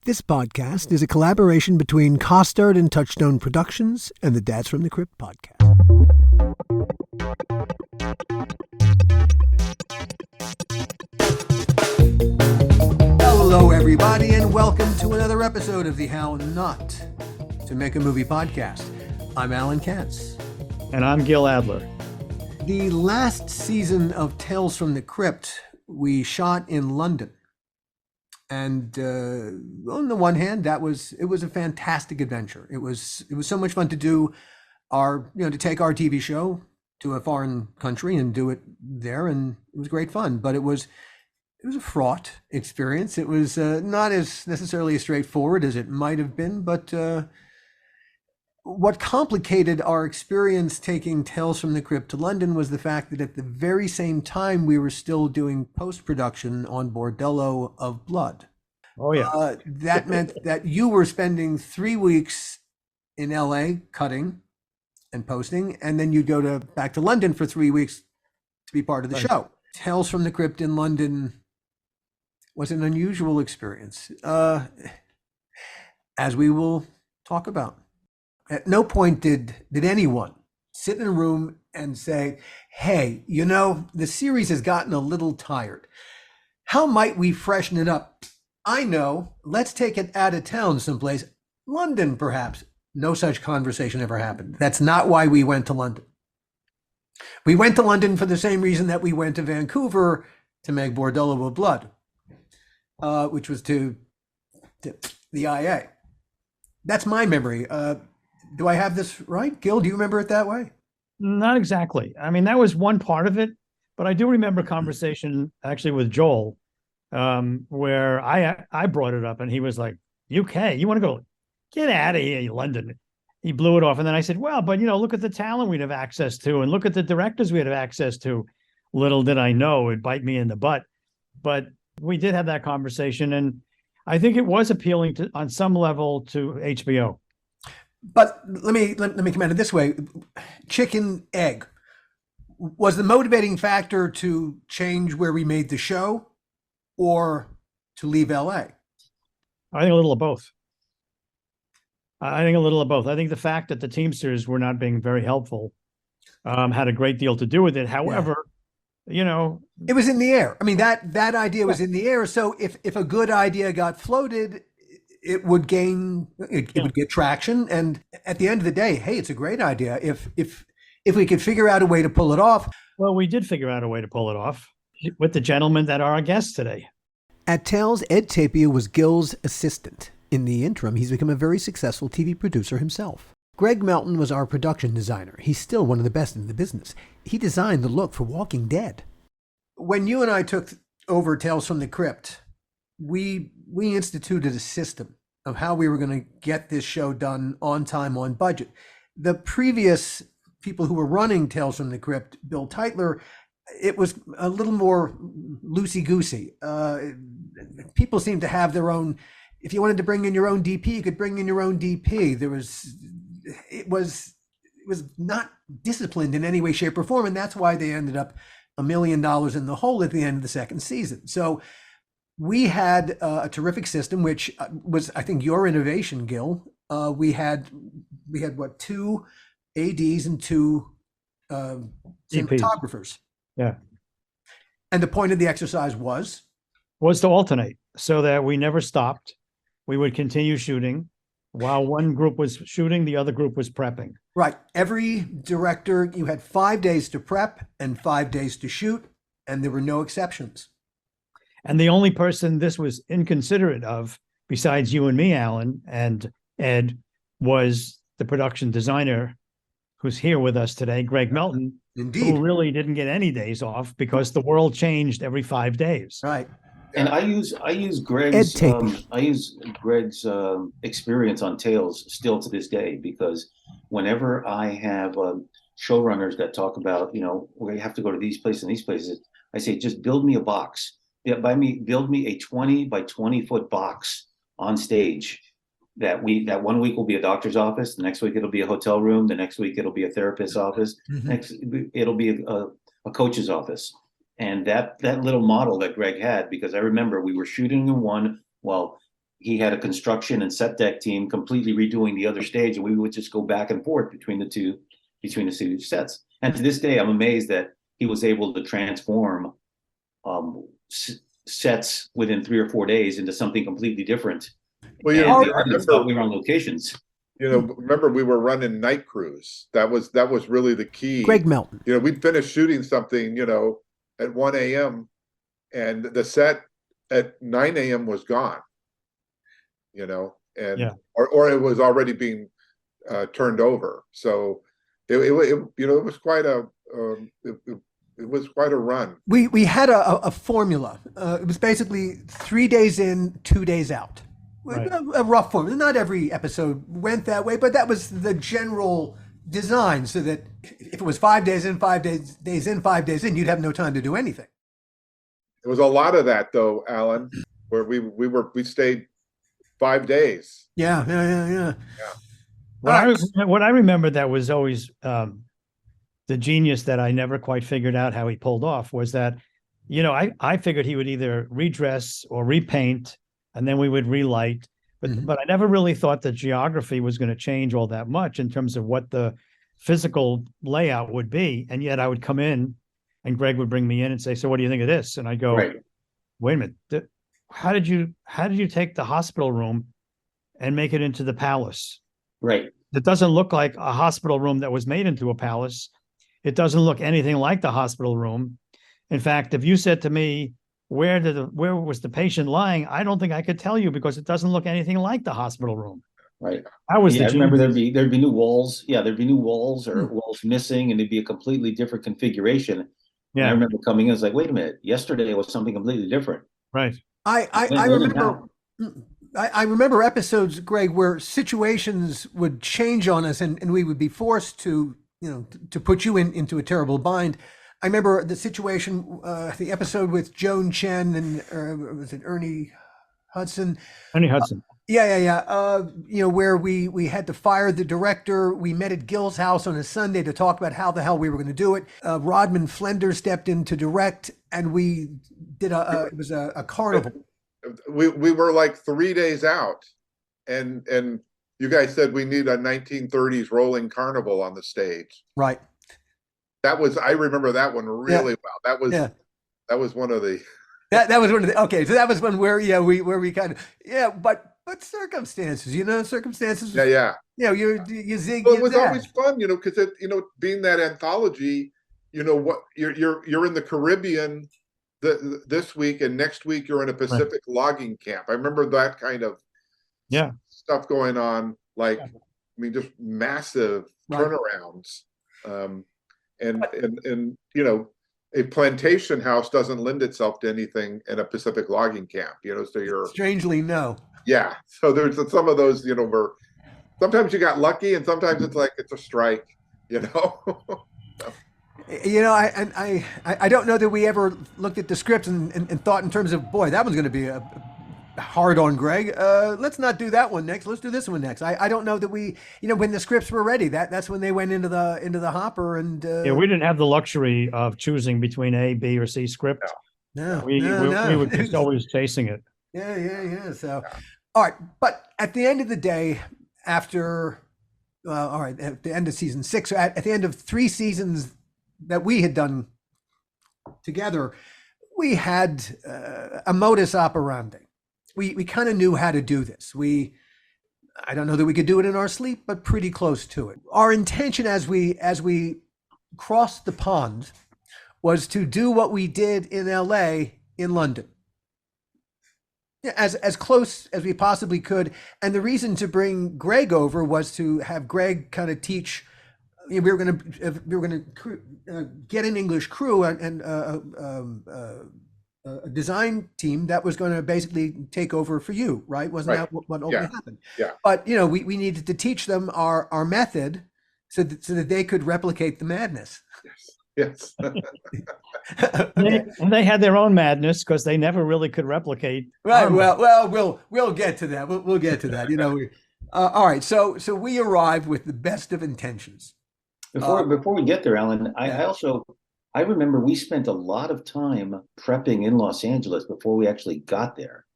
This podcast is a collaboration between Costard and Touchstone Productions and the Dads from the Crypt podcast. Hello, everybody, and welcome to another episode of the How Not to Make a Movie podcast. I'm Alan Katz. And I'm Gil Adler. The last season of Tales from the Crypt we shot in London. And on the one hand, it was a fantastic adventure. It was so much fun to do to take our TV show to a foreign country and do it there, and it was great fun. But it was a fraught experience. It was not as necessarily as straightforward as it might have been, but what complicated our experience taking Tales from the Crypt to London was the fact that at the very same time we were still doing post-production on Bordello of Blood. Oh, yeah. That meant that you were spending 3 weeks in LA cutting and posting, and then you'd go back to London for 3 weeks to be part of the show. Tales from the Crypt in London was an unusual experience, as we will talk about. At no point did anyone sit in a room and say, hey, the series has gotten a little tired. How might we freshen it up? I know, let's take it out of town someplace. London, perhaps. No such conversation ever happened. That's not why we went to London. We went to London for the same reason that we went to Vancouver to make Bordello of Blood, which was to the IA. That's my memory. Do I have this right? Gil, do you remember it that way? Not exactly. I mean, that was one part of it, but I do remember a conversation actually with Joel, where I brought it up and he was like, UK, you want to go? Get out of here, London. He blew it off. And then I said, well, but look at the talent we'd have access to and look at the directors we'd have access to. Little did I know it'd bite me in the butt. But we did have that conversation. And I think it was appealing to, on some level, to HBO. But let me come at it this way. Chicken, egg. Was the motivating factor to change where we made the show or to leave LA? I think a little of both. I think the fact that the Teamsters were not being very helpful had a great deal to do with it. However, it was in the air. I mean, that idea was in the air. So if a good idea got floated, it would would get traction. And at the end of the day, hey, it's a great idea. If we could figure out a way to pull it off. Well, we did figure out a way to pull it off with the gentlemen that are our guests today. At Tales, Ed Tapia was Gil's assistant. In the interim, he's become a very successful TV producer himself. Greg Melton was our production designer. He's still one of the best in the business. He designed the look for Walking Dead. When you and I took over Tales from the Crypt, we instituted a system of how we were going to get this show done on time, on budget. The previous people who were running Tales from the Crypt, Bill Teitler, it was a little more loosey-goosey. People seemed to have their own. If you wanted to bring in your own DP, you could bring in your own DP. It was not disciplined in any way, shape, or form, and that's why they ended up $1 million in the hole at the end of the second season. So we had a terrific system, which was, I think, your innovation, Gil. We had what, 2 ADs and 2 cinematographers. Yeah. And the point of the exercise was to alternate so that we never stopped. We would continue shooting. While one group was shooting, the other group was prepping. Right. Every director, you had 5 days to prep and 5 days to shoot, and there were no exceptions. And the only person this was inconsiderate of, besides you and me, Alan, and Ed, was the production designer who's here with us today, Greg Melton. Indeed. Who really didn't get any days off because the world changed every 5 days. Right. And I use Greg's experience on Tales still to this day, because whenever I have showrunners that talk about, we have to go to these places and these places, I say, just build me a box. Build me a 20 by 20 foot box on stage. That 1 week will be a doctor's office. The next week it'll be a hotel room. The next week it'll be a therapist's office. Mm-hmm. Next it'll be a coach's office. And that little model that Greg had, because I remember we were shooting in one while he had a construction and set deck team completely redoing the other stage, and we would just go back and forth between the two sets. And to this day, I'm amazed that he was able to transform sets within 3 or 4 days into something completely different. Well, and yeah, the audience thought we were on locations. Remember we were running night crews. That was really the key. Greg Melton. We'd finish shooting something, at 1 a.m. and the set at 9 a.m. was gone. Or it was already being turned over. So it was quite a it was quite a run. We had a formula. It was basically 3 days in, 2 days out. Right. A rough formula. Not every episode went that way, but that was the general design, so that if it was 5 days in, 5 days in, 5 days in, you'd have no time to do anything. There was a lot of that though, Alan, where we stayed 5 days. Yeah. What I remember that was always the genius that I never quite figured out how he pulled off was that, I figured he would either redress or repaint, and then we would relight. But I never really thought the geography was going to change all that much in terms of what the physical layout would be. And yet I would come in and Greg would bring me in and say, "So what do you think of this?" And I go, Right. "Wait a minute. How did you take the hospital room and make it into the palace?" Right. It doesn't look like a hospital room that was made into a palace. It doesn't look anything like the hospital room. In fact, if you said to me, where was the patient lying? I don't think I could tell you because it doesn't look anything like the hospital room. Right. I remember there'd be new walls. Yeah, there'd be new walls or walls missing, and it'd be a completely different configuration. Yeah. And I remember coming in, I was like, wait a minute, yesterday it was something completely different. Right. I remember episodes, Greg, where situations would change on us and we would be forced to put you into a terrible bind. I remember the situation, the episode with Joan Chen and was it Ernie Hudson? Ernie Hudson. Yeah. Where we had to fire the director. We met at Gil's house on a Sunday to talk about how the hell we were going to do it. Rodman Flender stepped in to direct, and we did it was a carnival. We were like 3 days out, and you guys said we need a 1930s rolling carnival on the stage. Right. I remember that one really well. That was one of the that was one of the okay. So that was one where we kind of but circumstances, circumstances. Yeah. You zig. Well, it was always fun, because being that anthology, what you're in the Caribbean this week, and next week you're in a Pacific logging camp. I remember that kind of stuff going on, just massive turnarounds. And a plantation house doesn't lend itself to anything in a Pacific logging camp, so you're strangely no. Yeah. So there's some of those, where sometimes you got lucky and sometimes it's like it's a strike, I don't know that we ever looked at the script and thought in terms of, boy, that one's going to be a hard on Greg. Let's not do that one next. Let's do this one next. I don't know that we, when the scripts were ready, that's when they went into the hopper and. We didn't have the luxury of choosing between A, B, or C script. No. We were just always chasing it. Yeah. So, all right. But at the end of the day, after, at the end of season 6, at the end of 3 seasons that we had done together, we had a modus operandi. We kind of knew how to do this. I don't know that we could do it in our sleep, but pretty close to it. Our intention as we crossed the pond was to do what we did in LA in London. As close as we possibly could. And the reason to bring Greg over was to have Greg kind of teach. We were going to get an English crew and a design team that was going to basically take over for you, right? Wasn't that what ultimately happened? Yeah. But we needed to teach them our method so that they could replicate the madness. Yes. And they had their own madness because they never really could replicate. Right. Well, we'll get to that. We'll get to that. All right. So we arrived with the best of intentions. Before we get there, Alan, I remember we spent a lot of time prepping in Los Angeles before we actually got there.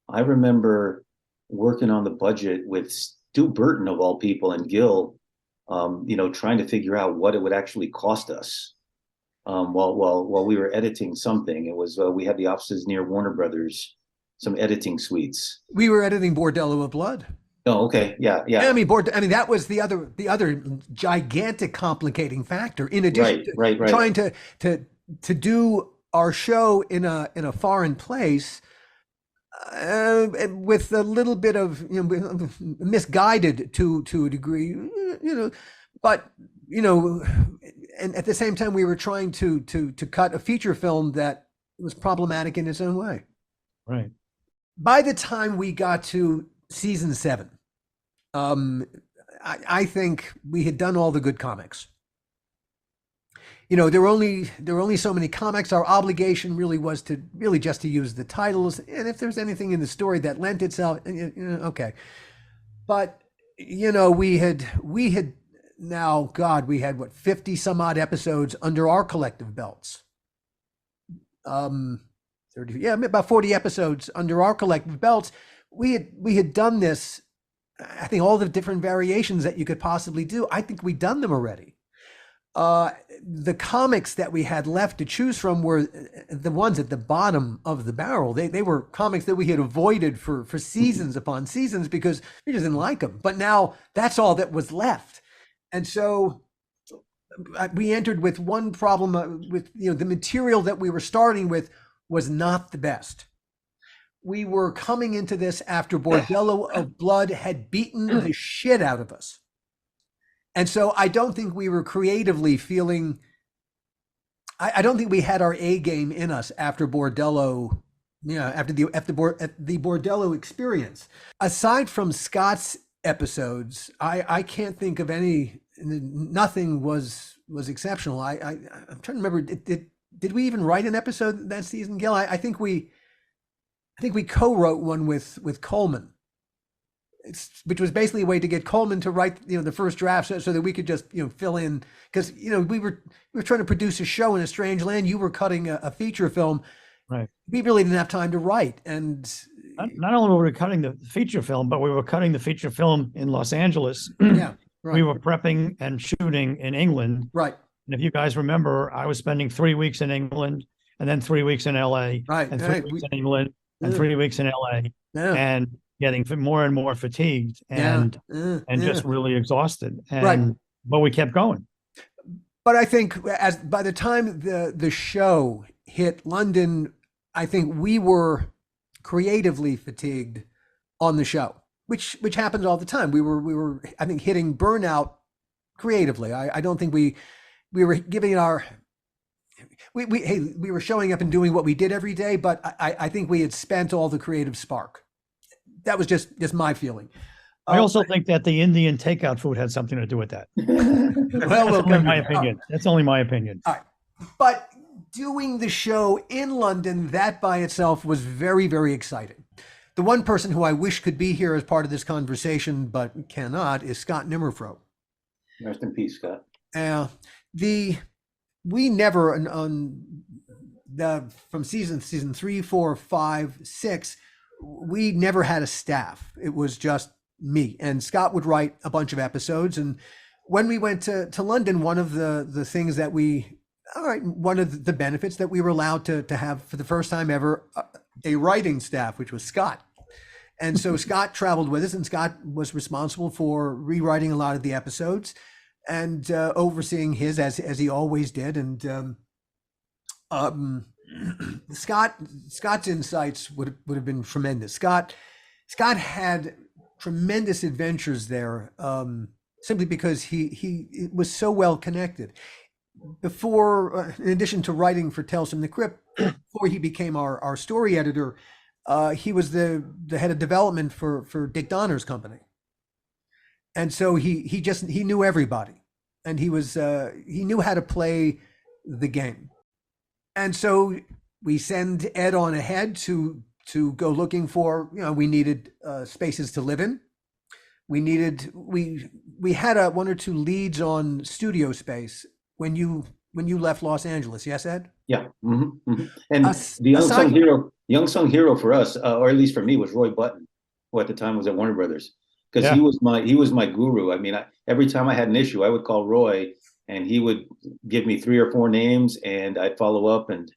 I remember working on the budget with Stu Burton of all people and Gil, trying to figure out what it would actually cost us. While we were editing something, it was we had the offices near Warner Brothers, some editing suites. We were editing Bordello of Blood. Oh, okay, yeah. I mean, that was the other gigantic complicating factor. In addition Right. trying to do our show in a foreign place, with a little bit of misguided to a degree, but and at the same time we were trying to cut a feature film that was problematic in its own way. Right. By the time we got to season 7, I think we had done all the good comics. There were only so many comics. Our obligation really was to just to use the titles, and if there's anything in the story that lent itself, okay. But we had now, God, we had what, 50 some odd episodes under our collective belts. 30, yeah, about 40 episodes under our collective belts. We had done this. I think all the different variations that you could possibly do, I think we'd done them already. The comics that we had left to choose from were the ones at the bottom of the barrel. They were comics that we had avoided for seasons upon seasons because we just didn't like them. But now that's all that was left. And so we entered with one problem with, the material that we were starting with was not the best. We were coming into this after Bordello of Blood had beaten the shit out of us. And so I don't think we were creatively feeling, I don't think we had our A game in us after Bordello, after the Bordello experience. Aside from Scott's episodes, I can't think of any, nothing was exceptional. I'm trying to remember, did we even write an episode that season, Gil? I think we co-wrote one with Coleman. Which was basically a way to get Coleman to write, the first draft so that we could just, fill in, because, we were trying to produce a show in a strange land. You were cutting a feature film. Right. We really didn't have time to write. And not only were we cutting the feature film, but we were cutting the feature film in Los Angeles. Yeah. Right. We were prepping and shooting in England. Right. And if you guys remember, I was spending 3 weeks in England and then 3 weeks in LA. Right. And 3 weeks in England and 3 weeks in LA. Yeah. And getting more and more fatigued and just really exhausted. But we kept going. But I think by the time the show hit London, I think we were creatively fatigued on the show, which happens all the time. We were I think hitting burnout creatively. I don't think we were giving we were showing up and doing what we did every day, but I think we had spent all the creative spark. That was just my feeling. I also think that the Indian takeout food had something to do with that. Well, that's only my opinion. That's only my opinion. All right. But doing the show in London, that by itself was very, very exciting. The one person who I wish could be here as part of this conversation, but cannot, is Scott Nimmerfro. Rest in peace, Scott. We never from season 3, 4, 5, 6, we never had a staff. It was just me, and Scott would write a bunch of episodes. And when we went to London, one of the things that one of the benefits that we were allowed to have for the first time ever, a writing staff, which was Scott. And so Scott traveled with us, and Scott was responsible for rewriting a lot of the episodes and overseeing his as he always did. And Scott's insights would have been tremendous. Scott had tremendous adventures there, simply because he was so well connected. Before, in addition to writing for Tales from the Crypt, before he became our story editor, he was the head of development for Dick Donner's company, and so he knew everybody, and he knew how to play the game. And so we send Ed on ahead to go looking for, we needed spaces to live in. We had one or two leads on studio space when you left Los Angeles. Yes, Ed? Yeah. Mm-hmm, mm-hmm. And the unsung hero for us, or at least for me, was Roy Button. who at the time was at Warner Brothers, because Yeah. he was my guru. I mean, every time I had an issue, I would call Roy, and he would give me 3 or 4 names, and I'd follow up. And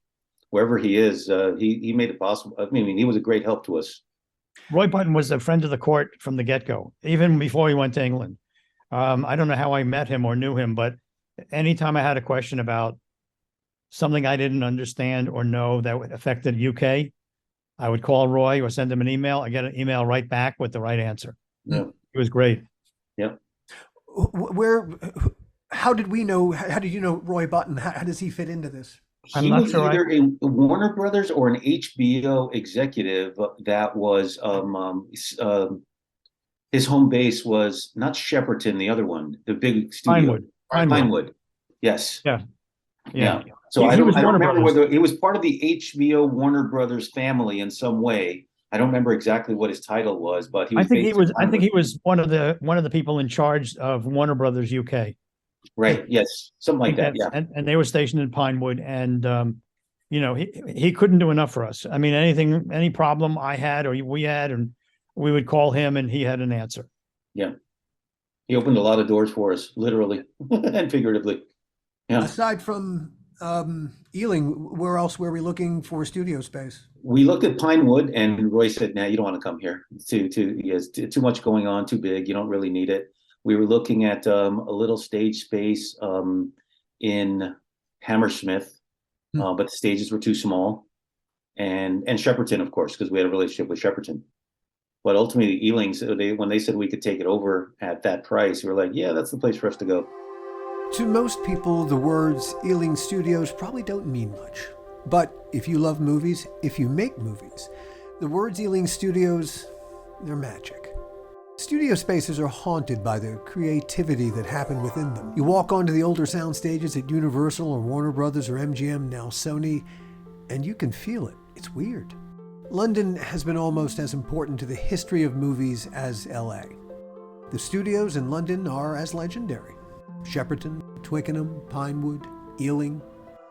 wherever he is, he made it possible. I mean, he was a great help to us. Roy Button was a friend of the court from the get-go, even before he went to England. I don't know how I met him or knew him, but anytime I had a question about something I didn't understand or know that affected UK, I would call Roy or send him an email. I get an email right back with the right answer. Yeah. It was great. Yep. How did you know Roy Button? How does he fit into this? I'm He not was sure either a Warner Brothers or an HBO executive that was his home base was not Shepperton, the other one, the big studio. Pinewood. Yes. Yeah. So I He don't was Warner remember Brothers. whether it was part of the HBO Warner Brothers family in some way. I don't remember exactly what his title was, but he was. I think he based in was. I think he Pinewood. was one of the people in charge of Warner Brothers UK. Right. Yes. Something like that. Yeah. And they were stationed in Pinewood, and you know, he couldn't do enough for us. I mean, any problem I had or we had, and we would call him, and he had an answer. Yeah. He opened a lot of doors for us, literally and figuratively. Yeah. Aside from Ealing, where else were we looking for studio space? We looked at Pinewood, and Roy said, "Nah, you don't want to come here. It's too much going on, too big. You don't really need it." We were looking at a little stage space in Hammersmith, but the stages were too small, and Shepperton, of course, because we had a relationship with Shepperton. But ultimately, Ealing, when they said we could take it over at that price, we were like, "Yeah, that's the place for us to go." To most people, the words Ealing Studios probably don't mean much. But if you love movies, if you make movies, the words Ealing Studios, they're magic. Studio spaces are haunted by the creativity that happened within them. You walk onto the older sound stages at Universal or Warner Brothers or MGM, now Sony, and you can feel it. It's weird. London has been almost as important to the history of movies as LA. The studios in London are as legendary. Shepperton, Twickenham, Pinewood, Ealing.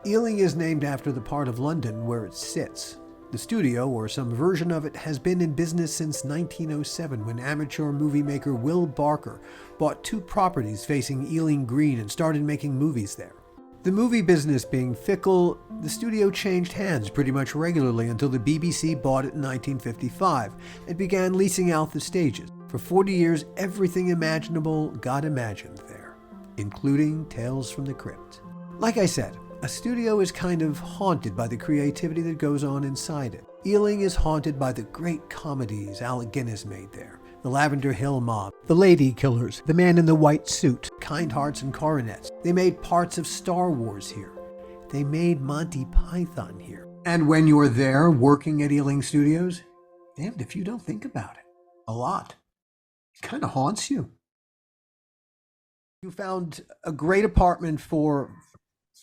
Ealing is named after the part of London where it sits. The studio, or some version of it, has been in business since 1907 when amateur movie maker Will Barker bought 2 properties facing Ealing Green and started making movies there. The movie business being fickle, the studio changed hands pretty much regularly until the BBC bought it in 1955 and began leasing out the stages. For 40 years, everything imaginable got imagined there, including Tales from the Crypt. Like I said, a studio is kind of haunted by the creativity that goes on inside it. Ealing is haunted by the great comedies Alec Guinness made there. The Lavender Hill Mob, The Lady Killers, The Man in the White Suit, Kind Hearts and Coronets. They made parts of Star Wars here. They made Monty Python here. And when you're there working at Ealing Studios, damned if you don't think about it. A lot. It kind of haunts you. You found a great apartment for...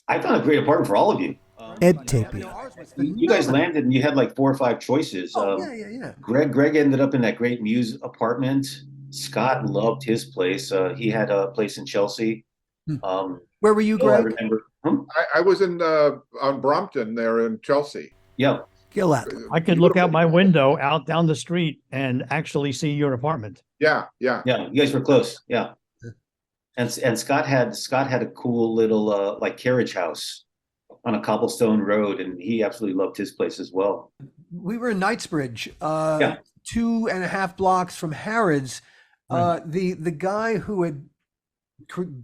I found a great apartment for all of you. Ed Tapia. You guys landed and you had like 4 or 5 choices. Yeah. Greg ended up in that great Muse apartment. Scott loved his place. He had a place in Chelsea. Where were you, Greg? I remember. I was on Brompton there in Chelsea. Yeah. Gillette. I could look out my window out down the street and actually see your apartment. Yeah. You guys were close. Yeah. And Scott had a cool little like carriage house on a cobblestone road, and he absolutely loved his place as well. We were in Knightsbridge, 2.5 blocks from Harrods. The guy who had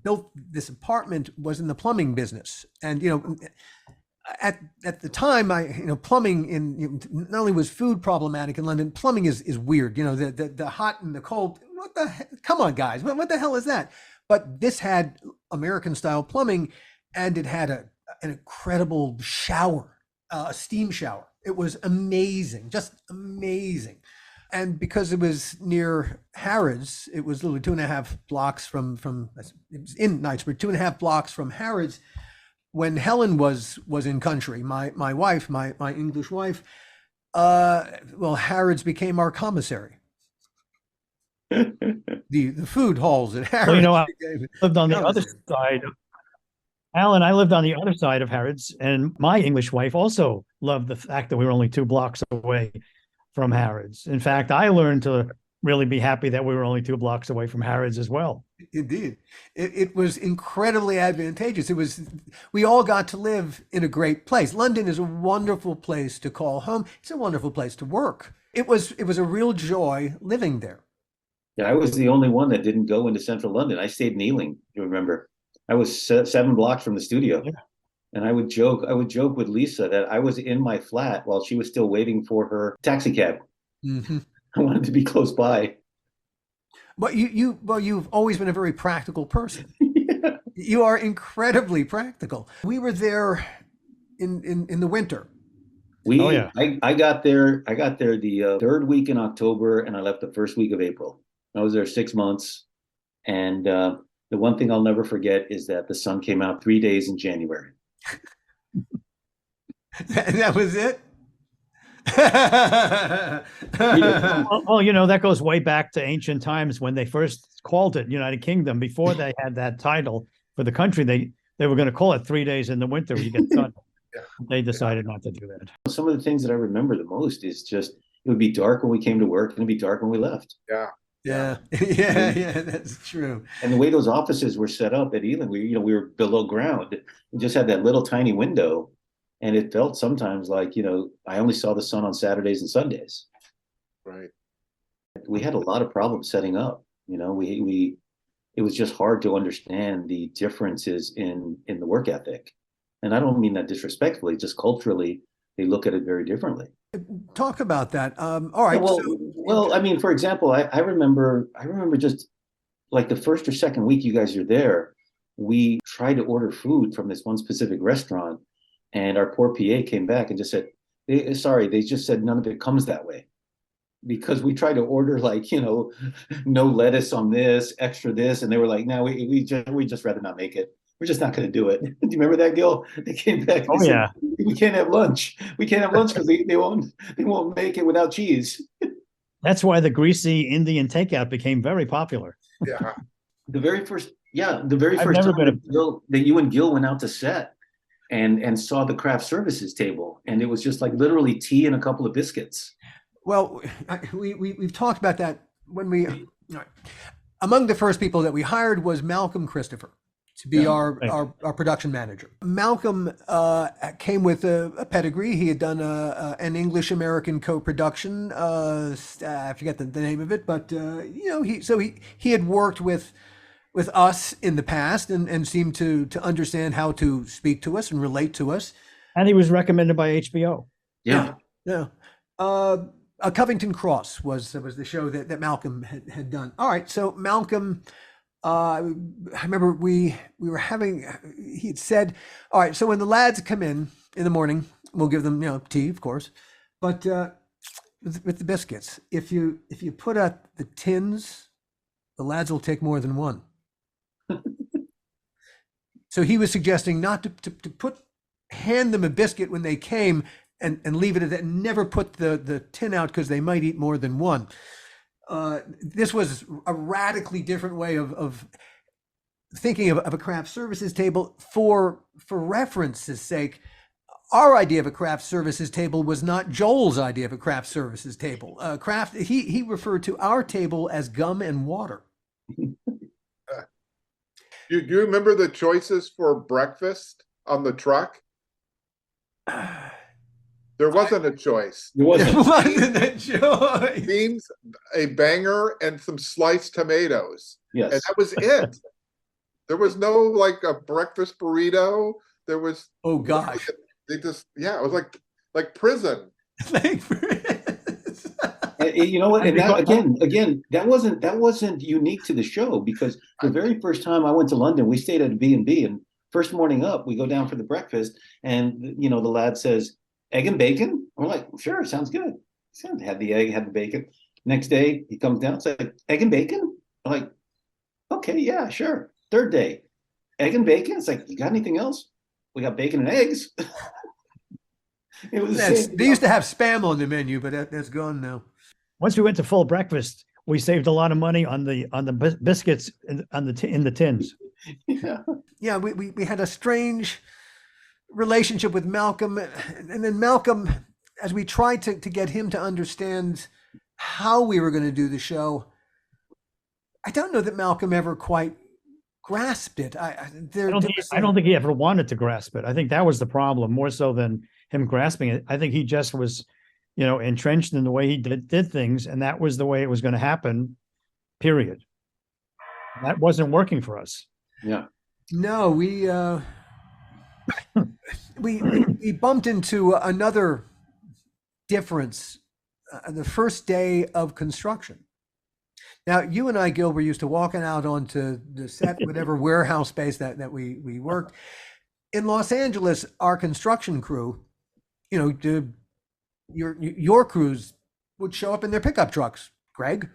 built this apartment was in the plumbing business, and at the time, plumbing not only was food problematic in London, plumbing is weird. The hot and the cold. What the heck? Come on, guys, what the hell is that? But this had American style plumbing, and it had an incredible shower, a steam shower. It was amazing, just amazing. And because it was near Harrods, it was literally 2.5 blocks from it was in Knightsbridge, 2.5 blocks from Harrods. When Helen was in country, my wife, my English wife, Harrods became our commissary. The food halls at Harrods. Well, I lived on the other side. Alan, I lived on the other side of Harrods, and my English wife also loved the fact that we were only 2 blocks away from Harrods. In fact, I learned to really be happy that we were only 2 blocks away from Harrods as well. Indeed. It was incredibly advantageous. We all got to live in a great place. London is a wonderful place to call home. It's a wonderful place to work. It was a real joy living there. Yeah, I was the only one that didn't go into central London. I stayed in Ealing, you remember. I was 7 blocks from the studio. Yeah. And I would joke with Lisa that I was in my flat while she was still waiting for her taxi cab. Mm-hmm. I wanted to be close by. But you've always been a very practical person. Yeah. You are incredibly practical. We were there in the winter. Oh, yeah. I got there the 3rd week in October, and I left the 1st week of April. I was there 6 months. And the one thing I'll never forget is that the sun came out 3 days in January. And that was it? Well, that goes way back to ancient times when they first called it United Kingdom. Before they had that title for the country, they were going to call it 3 days in the winter you get sun. Yeah. They decided not to do that. Some of the things that I remember the most is just it would be dark when we came to work and it'd be dark when we left. Yeah. Yeah, that's true. And the way those offices were set up at Ealing, we were below ground. We just had that little tiny window, and it felt sometimes like I only saw the sun on Saturdays and Sundays. Right. We had a lot of problems setting up. It was just hard to understand the differences in the work ethic, and I don't mean that disrespectfully. Just culturally, they look at it very differently. Talk about that. All right. Well, I mean, for example, I remember just like the 1st or 2nd week you guys are there, we tried to order food from this one specific restaurant, and our poor PA came back and just said, they just said none of it comes that way. Because we tried to order no lettuce on this, extra this, and they were like, no, we just rather not make it. We're just not going to do it. Do you remember that, Gil? They came back. Oh, yeah. We can't have lunch. We can't have lunch because they won't make it without cheese. That's why the greasy Indian takeout became very popular. Yeah. The very first time that you and Gil went out to set and saw the craft services table, and it was just like literally tea and a couple of biscuits. Well, we've talked about that when among the first people that we hired was Malcolm Christopher to be our production manager. Malcolm came with a pedigree. He had done an English-American co-production. I forget the name of it, but he had worked with us in the past and seemed to understand how to speak to us and relate to us. And he was recommended by HBO. Yeah. Covington Cross was the show that Malcolm had done. All right, so Malcolm. I remember we were he had said, all right, so when the lads come in the morning, we'll give them, tea, of course, but with the biscuits, if you put out the tins, the lads will take more than one. So he was suggesting not to hand them a biscuit when they came and leave it at that, and never put the tin out because they might eat more than one. This was a radically different way of thinking of a craft services table. For reference's sake, our idea of a craft services table was not Joel's idea of a craft services table. He referred to our table as gum and water. Do you remember the choices for breakfast on the truck? There wasn't a choice. There wasn't a choice. Beans, a banger, and some sliced tomatoes. Yes. And that was it. There was no a breakfast burrito. There was. Oh gosh. It was like prison. You know what? And that, again, that wasn't unique to the show, because the very first time I went to London, we stayed at a B&B, and first morning up, we go down for the breakfast, and the lad says, egg and bacon? We're like, sure, sounds good. So had the egg, had the bacon. Next day, he comes down and says, egg and bacon? I'm like, okay, yeah, sure. Third day, egg and bacon? It's like, you got anything else? We got bacon and eggs. It was they used to have Spam on the menu, but that's gone now. Once we went to full breakfast, we saved a lot of money on the biscuits in the tins. Yeah, we had a strange relationship with Malcolm, and then Malcolm, as we tried to get him to understand how we were going to do the show, I don't know that Malcolm ever quite grasped it. There was I don't think he ever wanted to grasp it. I think that was the problem, more so than him grasping it. I think he just was, entrenched in the way he did things, and that was the way it was going to happen. Period. That wasn't working for us. Yeah. No, we bumped into another difference the first day of construction. Now, you and I, Gil, were used to walking out onto the set, whatever warehouse space that we worked. In Los Angeles, our construction crew, your crews would show up in their pickup trucks, Greg.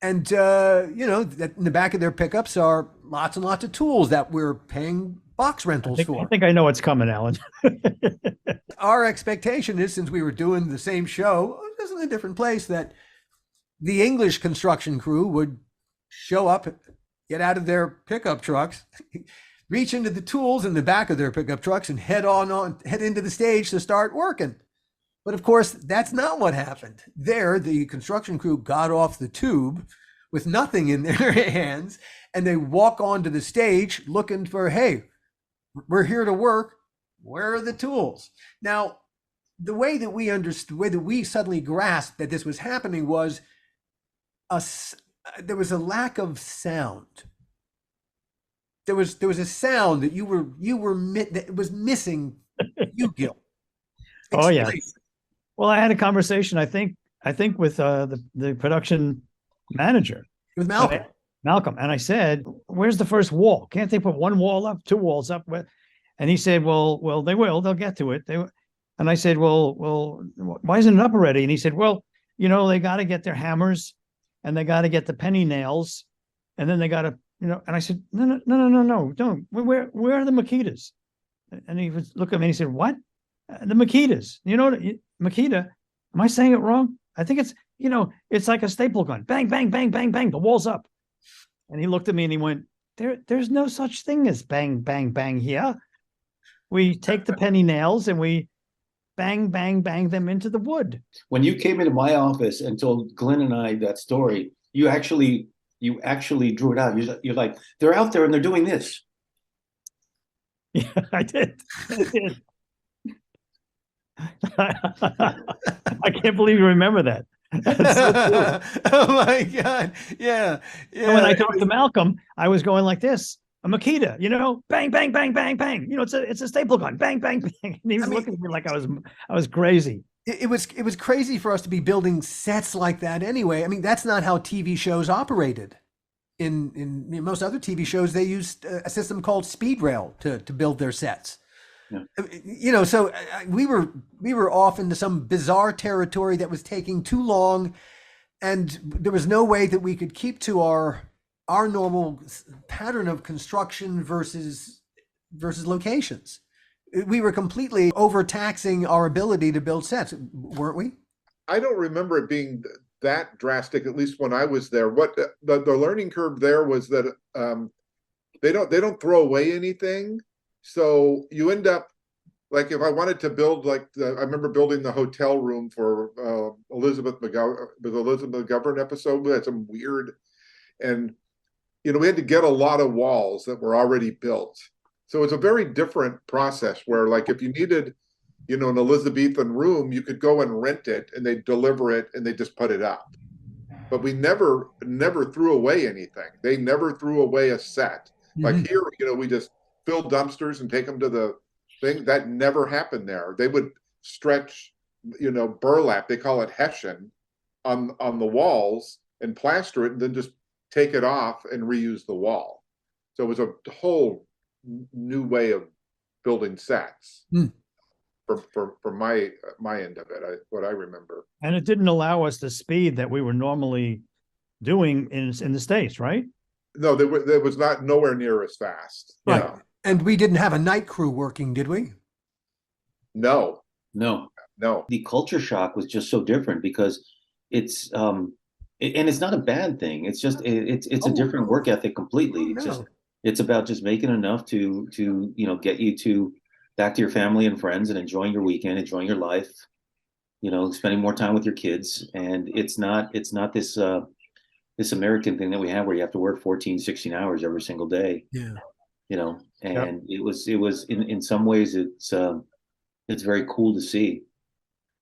And, in the back of their pickups are lots and lots of tools that we're paying box rentals for. I think I know what's coming, Alan. Our expectation is, since we were doing the same show, just in a different place, that the English construction crew would show up, get out of their pickup trucks, reach into the tools in the back of their pickup trucks, and head into the stage to start working. But of course, that's not what happened. There, the construction crew got off the tube with nothing in their hands, and they walk onto the stage looking for, hey, we're here to work. Where are the tools? Now, the way that we understood, the way that we suddenly grasped that this was happening was there was a lack of sound. There was a sound that that was missing. You, Gil. Oh yeah. Well, I had a conversation, I think with the production manager. With Malcolm. Malcolm. And I said, where's the first wall? Can't they put one wall up, two walls up? And he said, well, they'll get to it. And I said, well, why isn't it up already? And he said, well, they got to get their hammers and they got to get the penny nails. And then they got to, and I said, no, don't. Where are the Makitas? And he was looking at me and he said, what? The Makitas. Makita, am I saying it wrong? I think it's, it's like a staple gun. Bang, bang, bang, bang, bang. The wall's up. And he looked at me and he went, there's no such thing as bang, bang, bang here. We take the penny nails and we bang, bang, bang them into the wood. When you came into my office and told Glenn and I that story, you actually drew it out. You're like, they're out there and they're doing this. Yeah, I did. I can't believe you remember that. So oh my God. Yeah. And when I talked to Malcolm, I was going like this. A Makita, bang, bang, bang, bang, bang. It's a staple gun. Bang, bang, bang. And he was looking at me like I was crazy. It was crazy for us to be building sets like that anyway. I mean, that's not how TV shows operated. In most other TV shows, they used a system called speed rail to build their sets. Yeah. So we were off into some bizarre territory that was taking too long, and there was no way that we could keep to our normal pattern of construction versus locations. We were completely overtaxing our ability to build sets, weren't we? I don't remember it being that drastic, at least when I was there. What the learning curve there was that they don't throw away anything. So you end up, like, if I wanted to build, I remember building the hotel room for Elizabeth McGovern episode. We had some weird, and we had to get a lot of walls that were already built. So it's a very different process where, like, if you needed, an Elizabethan room, you could go and rent it and they deliver it and they just put it up. But we never threw away anything. They never threw away a set. Mm-hmm. Like here, we just fill dumpsters and take them to the thing. That never happened there. They would stretch, burlap, they call it hessian, on the walls and plaster it and then just take it off and reuse the wall. So it was a whole new way of building sets. For my end of it, what I remember. And it didn't allow us the speed that we were normally doing in the States, right? No, there was nowhere near as fast. Right. No. And we didn't have a night crew working, did we? No. The culture shock was just so different because it's and it's not a bad thing. It's just it's a different work ethic completely. It's about just making enough to get you to back to your family and friends and enjoying your weekend, enjoying your life. spending more time with your kids. And it's not this this American thing that we have where you have to work 14, 16 hours every single day. Yeah. And it was in some ways it's very cool to see.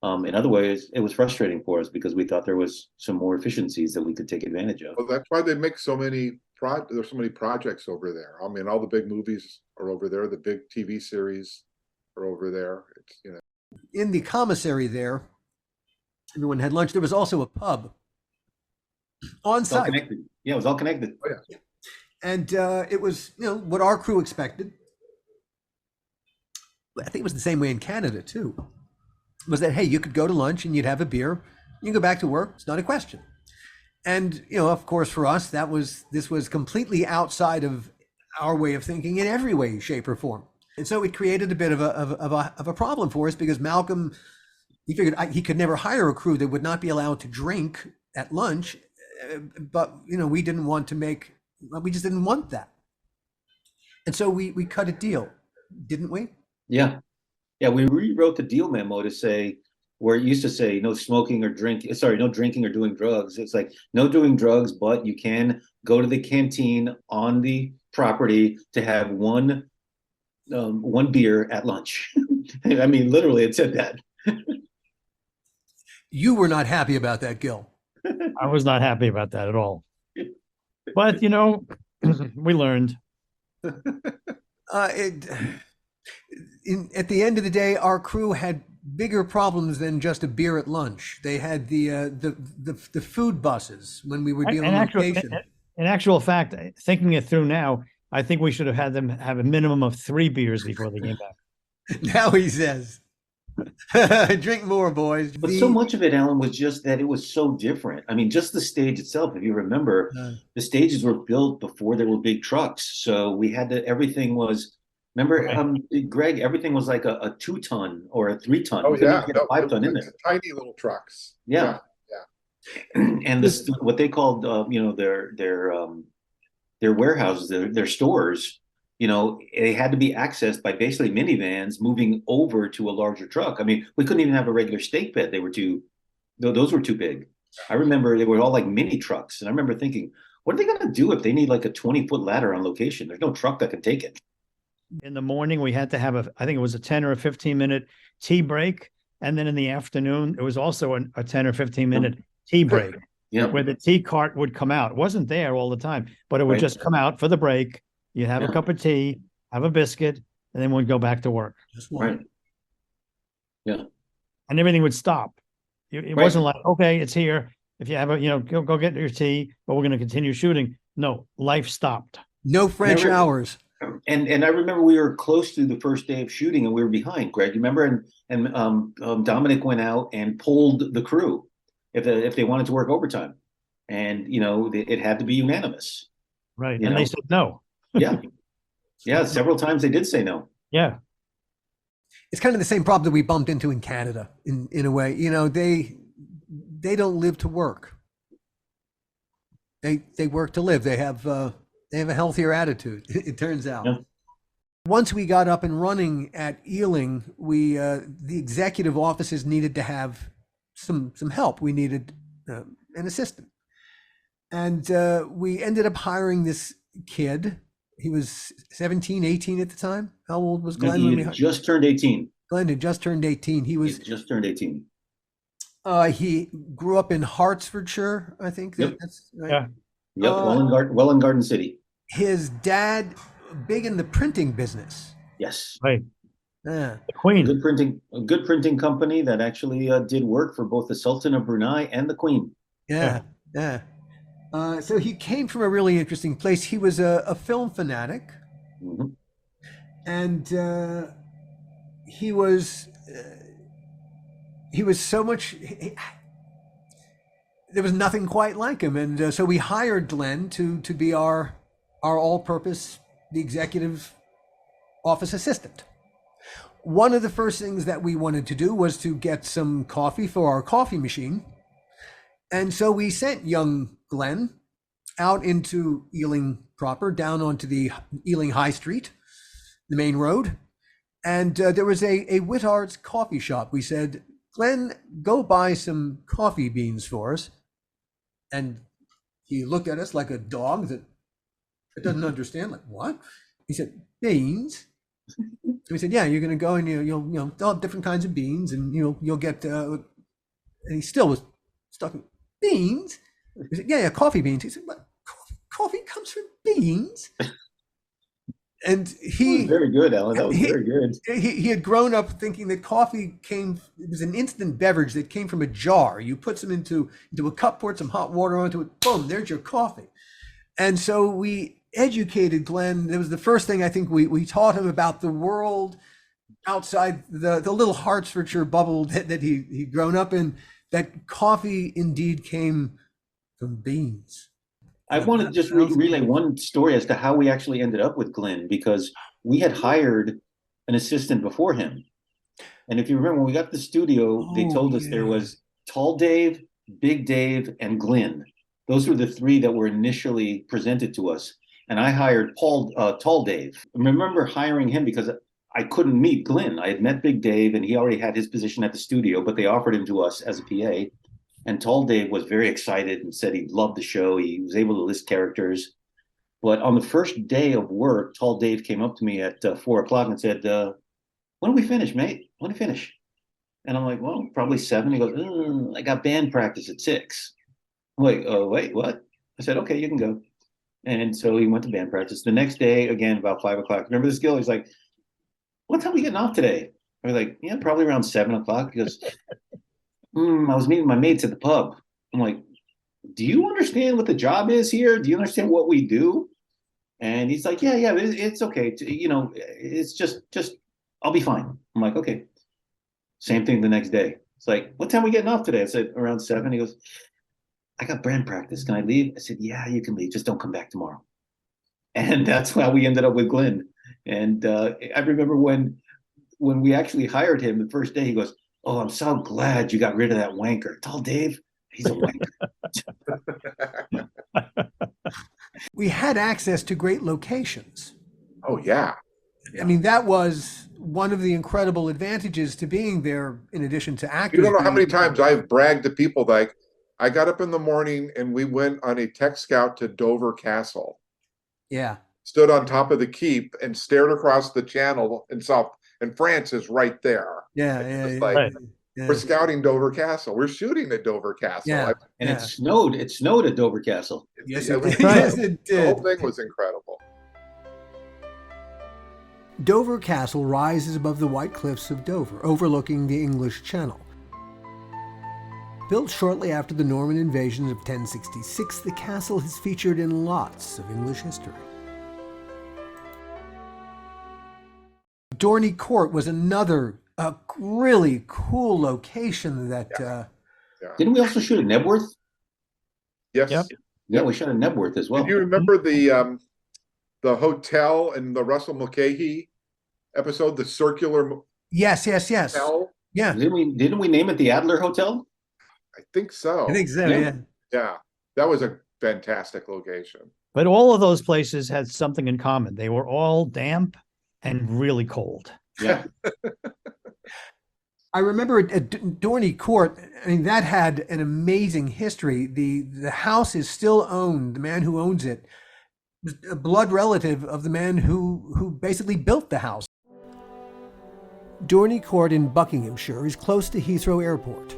In other ways, it was frustrating for us because we thought there was some more efficiencies that we could take advantage of. Well, that's why they make so many there's so many projects over there. I mean, all the big movies are over there. The big TV series are over there. It's. In the commissary there, everyone had lunch. There was also a pub on It's all site. connected. Yeah, it was all connected. Oh, yeah. And it was, what our crew expected. I think it was the same way in Canada too. Was that, hey, you could go to lunch and you'd have a beer, you can go back to work. It's not a question. And of course, for us, this was completely outside of our way of thinking in every way, shape, or form. And so it created a bit of a problem for us because Malcolm, he figured he could never hire a crew that would not be allowed to drink at lunch, but we didn't want to we just didn't want that. And so we cut a deal, didn't we? Yeah. Yeah, we rewrote the deal memo to say, where it used to say no smoking or drinking, no drinking or doing drugs. It's like no doing drugs, but you can go to the canteen on the property to have one beer at lunch. I mean, literally, it said that. You were not happy about that, Gil. I was not happy about that at all. But we learned. At the end of the day, our crew had bigger problems than just a beer at lunch. They had the food buses when we would be on location. In actual fact, thinking it through now, I think we should have had them have a minimum of 3 beers before they came back. Now he says, drink more, boys. But so much of it, Alan, was just that it was so different. I mean, just the stage itself, if you remember, the stages were built before there were big trucks. So we had everything was, remember, Greg, everything was like a 2-ton or a 3-ton. Oh, yeah. Get a 5-ton in there. Tiny little trucks. Yeah. And this, what they called, their warehouses, their stores, they had to be accessed by basically minivans moving over to a larger truck. I mean, we couldn't even have a regular steak bed. Those were too big. I remember they were all like mini trucks. And I remember thinking, what are they going to do if they need like a 20-foot ladder on location? There's no truck that can take it. In the morning, we had to have I think it was a 10 or a 15-minute tea break. And then in the afternoon, it was also a 10 or 15-minute tea break. Yeah. Where the tea cart would come out. It wasn't there all the time, but it would just come out for the break. You'd have a cup of tea, have a biscuit, and then we'd go back to work. Right. Yeah. And everything would stop. It wasn't like, okay, it's here. If you have go get your tea, but we're going to continue shooting. No, life stopped. No French hours. And I remember we were close to the first day of shooting and we were behind, Greg. You remember? And Dominic went out and polled the crew if they wanted to work overtime, and it had to be unanimous. Right, and they said no. Yeah. Several times they did say no. Yeah, it's kind of the same problem that we bumped into in Canada. In a way, they don't live to work. They work to live. They have a healthier attitude. It turns out. Yeah. Once we got up and running at Ealing, the executive offices needed to have some help. We needed an assistant, and we ended up hiring this kid. He was 17, 18 at the time. How old was Glenn? He had just turned 18. Glenn had just turned 18. He just turned 18. He grew up in Hertfordshire, I think. Yep. That's right. Yeah. Yep. Welland Garden City. His dad, big in the printing business. Yes. Right. Yeah. The Queen. A good printing company that actually did work for both the Sultan of Brunei and the Queen. Yeah. So he came from a really interesting place. He was a film fanatic, and he was so much. There was nothing quite like him, and so we hired Glenn to be our all-purpose, the executive office assistant. One of the first things that we wanted to do was to get some coffee for our coffee machine. And so we sent young Glenn out into Ealing proper, down onto the Ealing High Street, the main road. And there was a Whittards coffee shop. We said, Glenn, go buy some coffee beans for us. And he looked at us like a dog that doesn't understand. Like, what? He said, beans. So we said, yeah, you're going to go and they'll have different kinds of beans, and you'll get. And he still was stuck. Beans. He said, yeah, coffee beans. He said, what? Coffee comes from beans. And he very good, Alan. That was very good. He had grown up thinking that coffee it was an instant beverage that came from a jar. You put some into a cup, poured some hot water onto it, boom, there's your coffee. And so we educated Glenn. It was the first thing I think we taught him about the world outside the little Hertfordshire bubble that he'd grown up in, that coffee indeed came from beans. I want to just relay one story as to how we actually ended up with Glenn, because we had hired an assistant before him. And if you remember, when we got to the studio, they told us there was Tall Dave, Big Dave, and Glenn. Those were the three that were initially presented to us. And I hired Tall Dave. I remember hiring him because I couldn't meet Glenn. I had met Big Dave, and he already had his position at the studio, but they offered him to us as a PA. And Tall Dave was very excited and said he loved the show. He was able to list characters. But on the first day of work, Tall Dave came up to me at 4 o'clock and said, when do we finish, mate? When do we finish? And I'm like, well, probably 7. He goes, I got band practice at 6. I'm like, oh, wait, what? I said, okay, you can go. And so he went to band practice. The next day, again, about 5 o'clock. Remember this, Gil? He's like, what time are we getting off today? I was like, yeah, probably around 7 o'clock. He goes, I was meeting my mates at the pub. I'm like, do you understand what the job is here? Do you understand what we do? And he's like, yeah, it's okay. It's just, I'll be fine. I'm like, okay. Same thing the next day. It's like, what time are we getting off today? I said, around 7. He goes, I got band practice. Can I leave? I said, yeah, you can leave. Just don't come back tomorrow. And that's how we ended up with Glenn. And I remember when we actually hired him the first day, he goes, oh, I'm so glad you got rid of that wanker. Tall Dave, he's a wanker. We had access to great locations. Oh, yeah. I mean, that was one of the incredible advantages to being there, in addition to actors. You don't know how many times I've bragged to people, like, I got up in the morning and we went on a tech scout to Dover Castle. Yeah. Stood on top of the keep and stared across the channel and saw, and France is right there. Yeah. Right. We're scouting Dover Castle. We're shooting at Dover Castle. Yeah. And it snowed. It snowed at Dover Castle. Yes, it was it did. Yes, it The did. whole thing was incredible. Dover Castle rises above the white cliffs of Dover, overlooking the English Channel. Built shortly after the Norman invasions of 1066, the castle is featured in lots of English history. Dorney Court was another really cool location that... Didn't we also shoot at Nebworth? Yes. Yep. Yeah, we shot at Nebworth as well. Do you remember the hotel in the Russell Mulcahy episode, the circular Yes. hotel? Yeah. Didn't we name it the Adler Hotel? I think so. I think so, Yeah. Yeah, that was a fantastic location. But all of those places had something in common. They were all damp and really cold. Yeah. I remember at Dorney Court, I mean, that had an amazing history. The house is still owned. The man who owns it was a blood relative of the man who basically built the house. Dorney Court in Buckinghamshire is close to Heathrow Airport.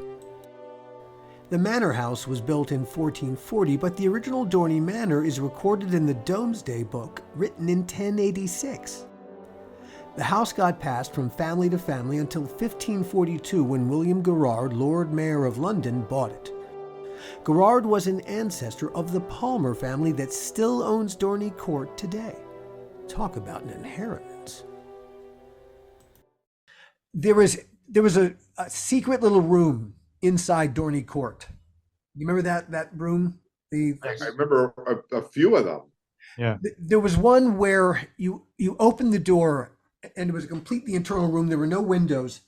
The manor house was built in 1440, but the original Dorney Manor is recorded in the Domesday Book, written in 1086. The house got passed from family to family until 1542, when William Garrard, Lord Mayor of London, bought it. Garrard was an ancestor of the Palmer family that still owns Dorney Court today. Talk about an inheritance. There was a secret little room inside Dorney Court. You remember that room? I remember a few of them. Yeah. There was one where you opened the door and it was a completely internal room. There were no windows.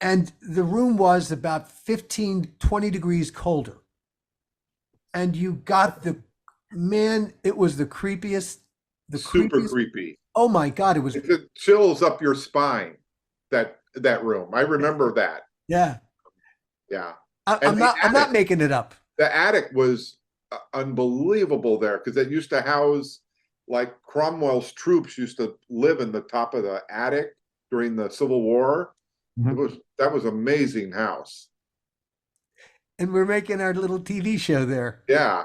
And the room was about 15, 20 degrees colder. And you got it was the creepiest. Super creepy. Oh my God, it was. It chills up your spine, that room. I remember that. Yeah. Yeah. I'm not making it up. The attic was unbelievable there because it used to house, like, Cromwell's troops used to live in the top of the attic during the Civil War. That was amazing house. And we're making our little TV show there. Yeah.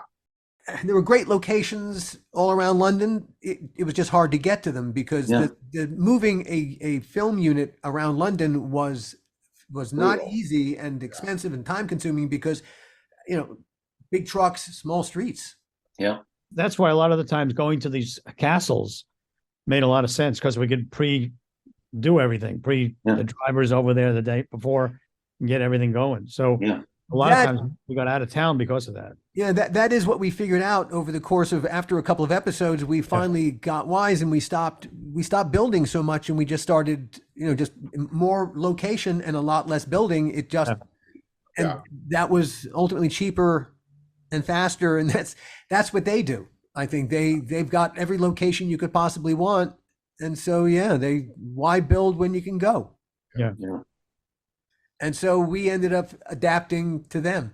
And there were great locations all around London. It was just hard to get to them because the moving a film unit around London was not easy and expensive and time consuming because, big trucks, small streets. Yeah. That's why a lot of the times going to these castles made a lot of sense because we could do everything, the drivers over there the day before and get everything going. So a lot of times we got out of town because of that. Yeah, that is what we figured out over the course of, after a couple of episodes, we finally got wise and we stopped building so much and we just started, just more location and a lot less building. It just, and that was ultimately cheaper and faster. And that's what they do. I think they've got every location you could possibly want. And so, why build when you can go? Yeah. And so we ended up adapting to them.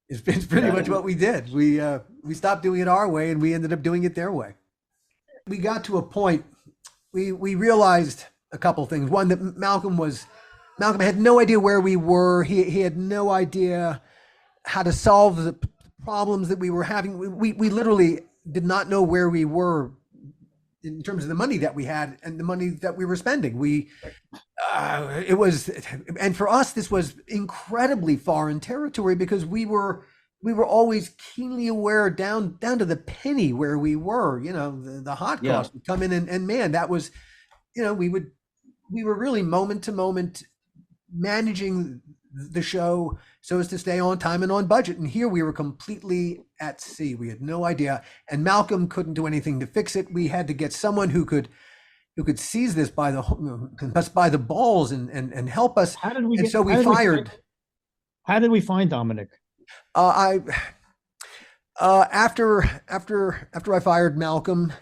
It's pretty much what we did. We stopped doing it our way and we ended up doing it their way. We got to a point, we realized a couple of things. One, that Malcolm had no idea where we were. He had no idea how to solve the problems that we were having. We literally did not know where we were in terms of the money that we had and the money that we were spending. And for us, this was incredibly foreign territory because we were always keenly aware down to the penny where we were, the hot cost would come in and man, that was, we were really moment to moment managing the show so as to stay on time and on budget. And here we were completely at sea. We had no idea. And Malcolm couldn't do anything to fix it. We had to get someone who could seize this by the balls and help us. How did we find Dominic? After I fired Malcolm,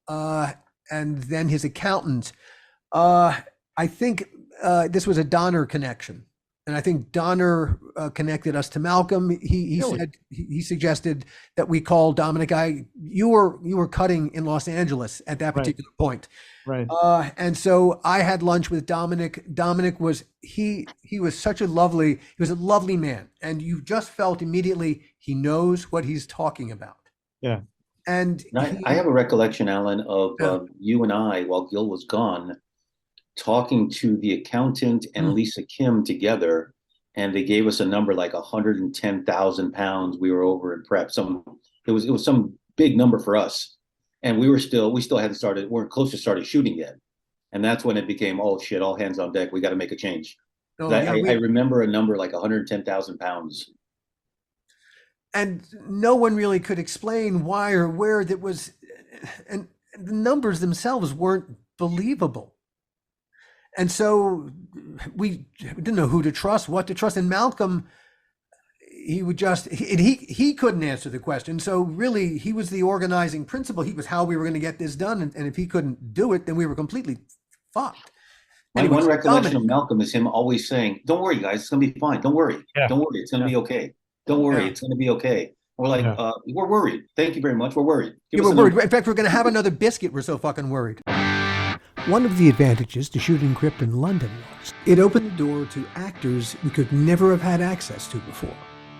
and then his accountant, I think this was a Donner connection. And I think Donner connected us to Malcolm. He said he suggested that we call Dominic. You were cutting in Los Angeles at that particular point, right? And so I had lunch with Dominic. Dominic was he was a lovely man, and you just felt immediately he knows what he's talking about. Yeah. And I have a recollection, Alan, of you and I, while Gil was gone, talking to the accountant and Lisa Kim together, and they gave us a number like 110,000 pounds. We were over in prep. It was some big number for us, and we still weren't close to starting shooting yet, and that's when it became, oh shit, all hands on deck. We got to make a change. I remember a number like 110,000 pounds, and no one really could explain why or where that was, and the numbers themselves weren't believable. And so we didn't know who to trust, what to trust. And Malcolm, he couldn't answer the question. So really, he was the organizing principle. He was how we were going to get this done. And if he couldn't do it, then we were completely fucked. One recollection of Malcolm is him always saying, "Don't worry, guys, it's going to be fine. Don't worry. Don't worry. It's going to be okay. Don't worry. It's going to be okay." We're like, we're worried. Thank you very much. We're worried. We're worried. In fact, we're going to have another biscuit. We're so fucking worried. One of the advantages to shooting Crypt in London was it opened the door to actors we could never have had access to before.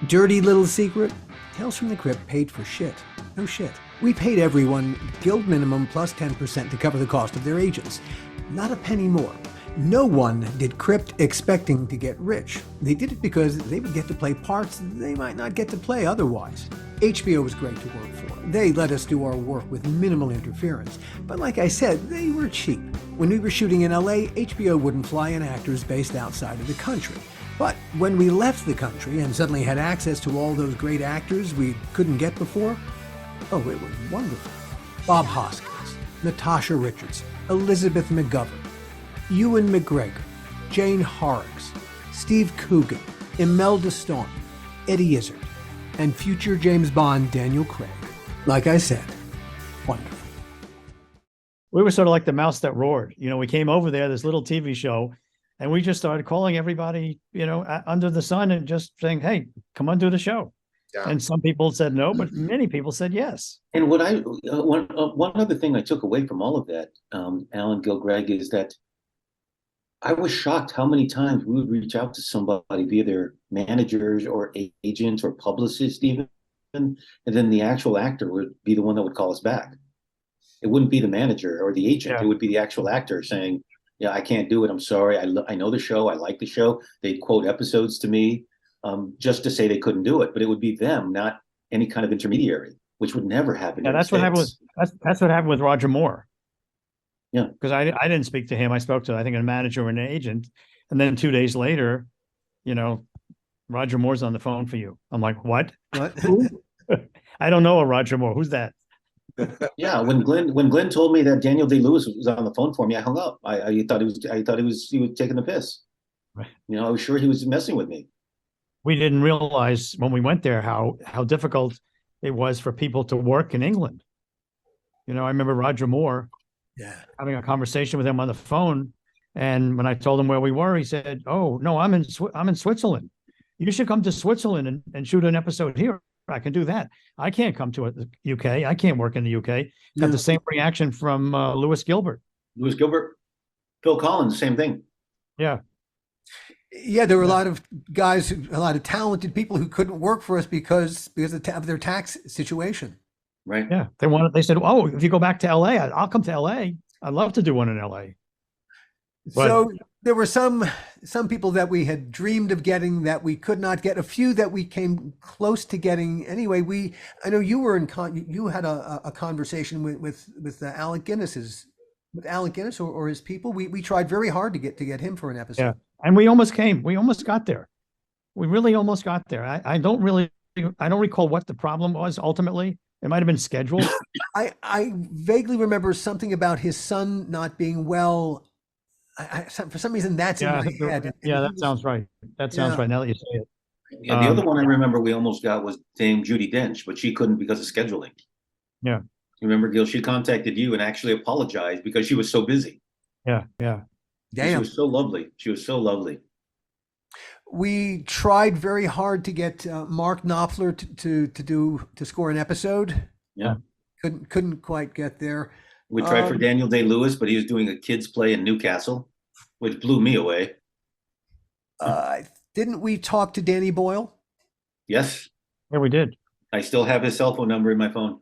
Dirty little secret, Tales from the Crypt paid for shit. No shit. We paid everyone guild minimum plus 10% to cover the cost of their agents. Not a penny more. No one did Crypt expecting to get rich. They did it because they would get to play parts they might not get to play otherwise. HBO was great to work for. They let us do our work with minimal interference. But like I said, they were cheap. When we were shooting in LA, HBO wouldn't fly in actors based outside of the country. But when we left the country and suddenly had access to all those great actors we couldn't get before, it was wonderful. Bob Hoskins, Natasha Richards, Elizabeth McGovern, Ewan McGregor, Jane Horrocks, Steve Coogan, Imelda Staunton, Eddie Izzard, and future James Bond Daniel Craig. Like I said, wonderful. We were sort of like the mouse that roared. We came over there, this little TV show, And we just started calling everybody, under the sun and just saying, hey, come on, do the show. Yeah. And some people said no, but many people said yes. And one other thing I took away from all of that, Alan, Gil, Greg, is that I was shocked how many times we would reach out to somebody via their managers or agents or publicists even, and then the actual actor would be the one that would call us back. It wouldn't be the manager or the agent. Yeah. It would be the actual actor saying, yeah, I can't do it. I'm sorry. I know the show. I like the show. They'd quote episodes to me just to say they couldn't do it. But it would be them, not any kind of intermediary, which would never happen. Yeah, that's what happened that's what happened with Roger Moore. Yeah. Because I didn't speak to him. I spoke to, I think, a manager or an agent. And then 2 days later, Roger Moore's on the phone for you. I'm like, what? Who? I don't know a Roger Moore. Who's that? Yeah, when Glenn told me that Daniel Day-Lewis was on the phone for me, I hung up. I thought he was taking the piss. Right. I was sure he was messing with me. We didn't realize when we went there how difficult it was for people to work in England. I remember Roger Moore having a conversation with him on the phone, and when I told him where we were, he said, "Oh no, I'm in Switzerland. You should come to Switzerland and shoot an episode here. I can do that. I can't come to the UK. I can't work in the UK." Got the same reaction from Lewis Gilbert. Phil Collins, same thing. Yeah. Yeah, there were a lot of guys, a lot of talented people who couldn't work for us because of their tax situation. Right. Yeah. They said, "Oh, if you go back to LA, I'll come to LA. I'd love to do one in LA." But, so there were some people that we had dreamed of getting that we could not get. A few that we came close to getting. Anyway, I know you were you had a conversation with Alec Guinness or his people. We tried very hard to get him for an episode. Yeah, and we almost got there. We really almost got there. I don't recall what the problem was ultimately. It might have been scheduled. I vaguely remember something about his son not being well. For some reason, that's in my head. That sounds right. That sounds right now that you say it. Yeah, the other one I remember we almost got was Dame Judi Dench, but she couldn't because of scheduling. Yeah. Remember, Gil, she contacted you and actually apologized because she was so busy. Yeah. Damn. She was so lovely. We tried very hard to get Mark Knopfler to score an episode. Yeah. Couldn't quite get there. We tried for Daniel Day-Lewis, but he was doing a kids play in Newcastle, which blew me away. Didn't we talk to Danny Boyle? Yes. Yeah, we did. I still have his cell phone number in my phone.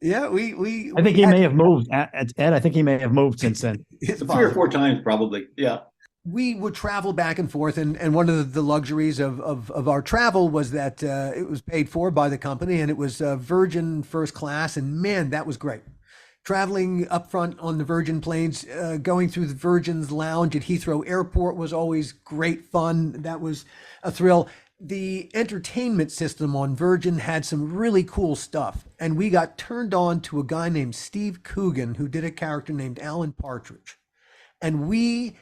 Yeah, I think he may have moved. Ed, I think he may have moved since then. 3 or 4 times, probably. Yeah. We would travel back and forth, and one of the luxuries of our travel was that it was paid for by the company, and it was Virgin first class, and man, that was great. Traveling up front on the Virgin planes, going through the Virgin's lounge at Heathrow Airport was always great fun. That was a thrill. The entertainment system on Virgin had some really cool stuff, and we got turned on to a guy named Steve Coogan who did a character named Alan Partridge, and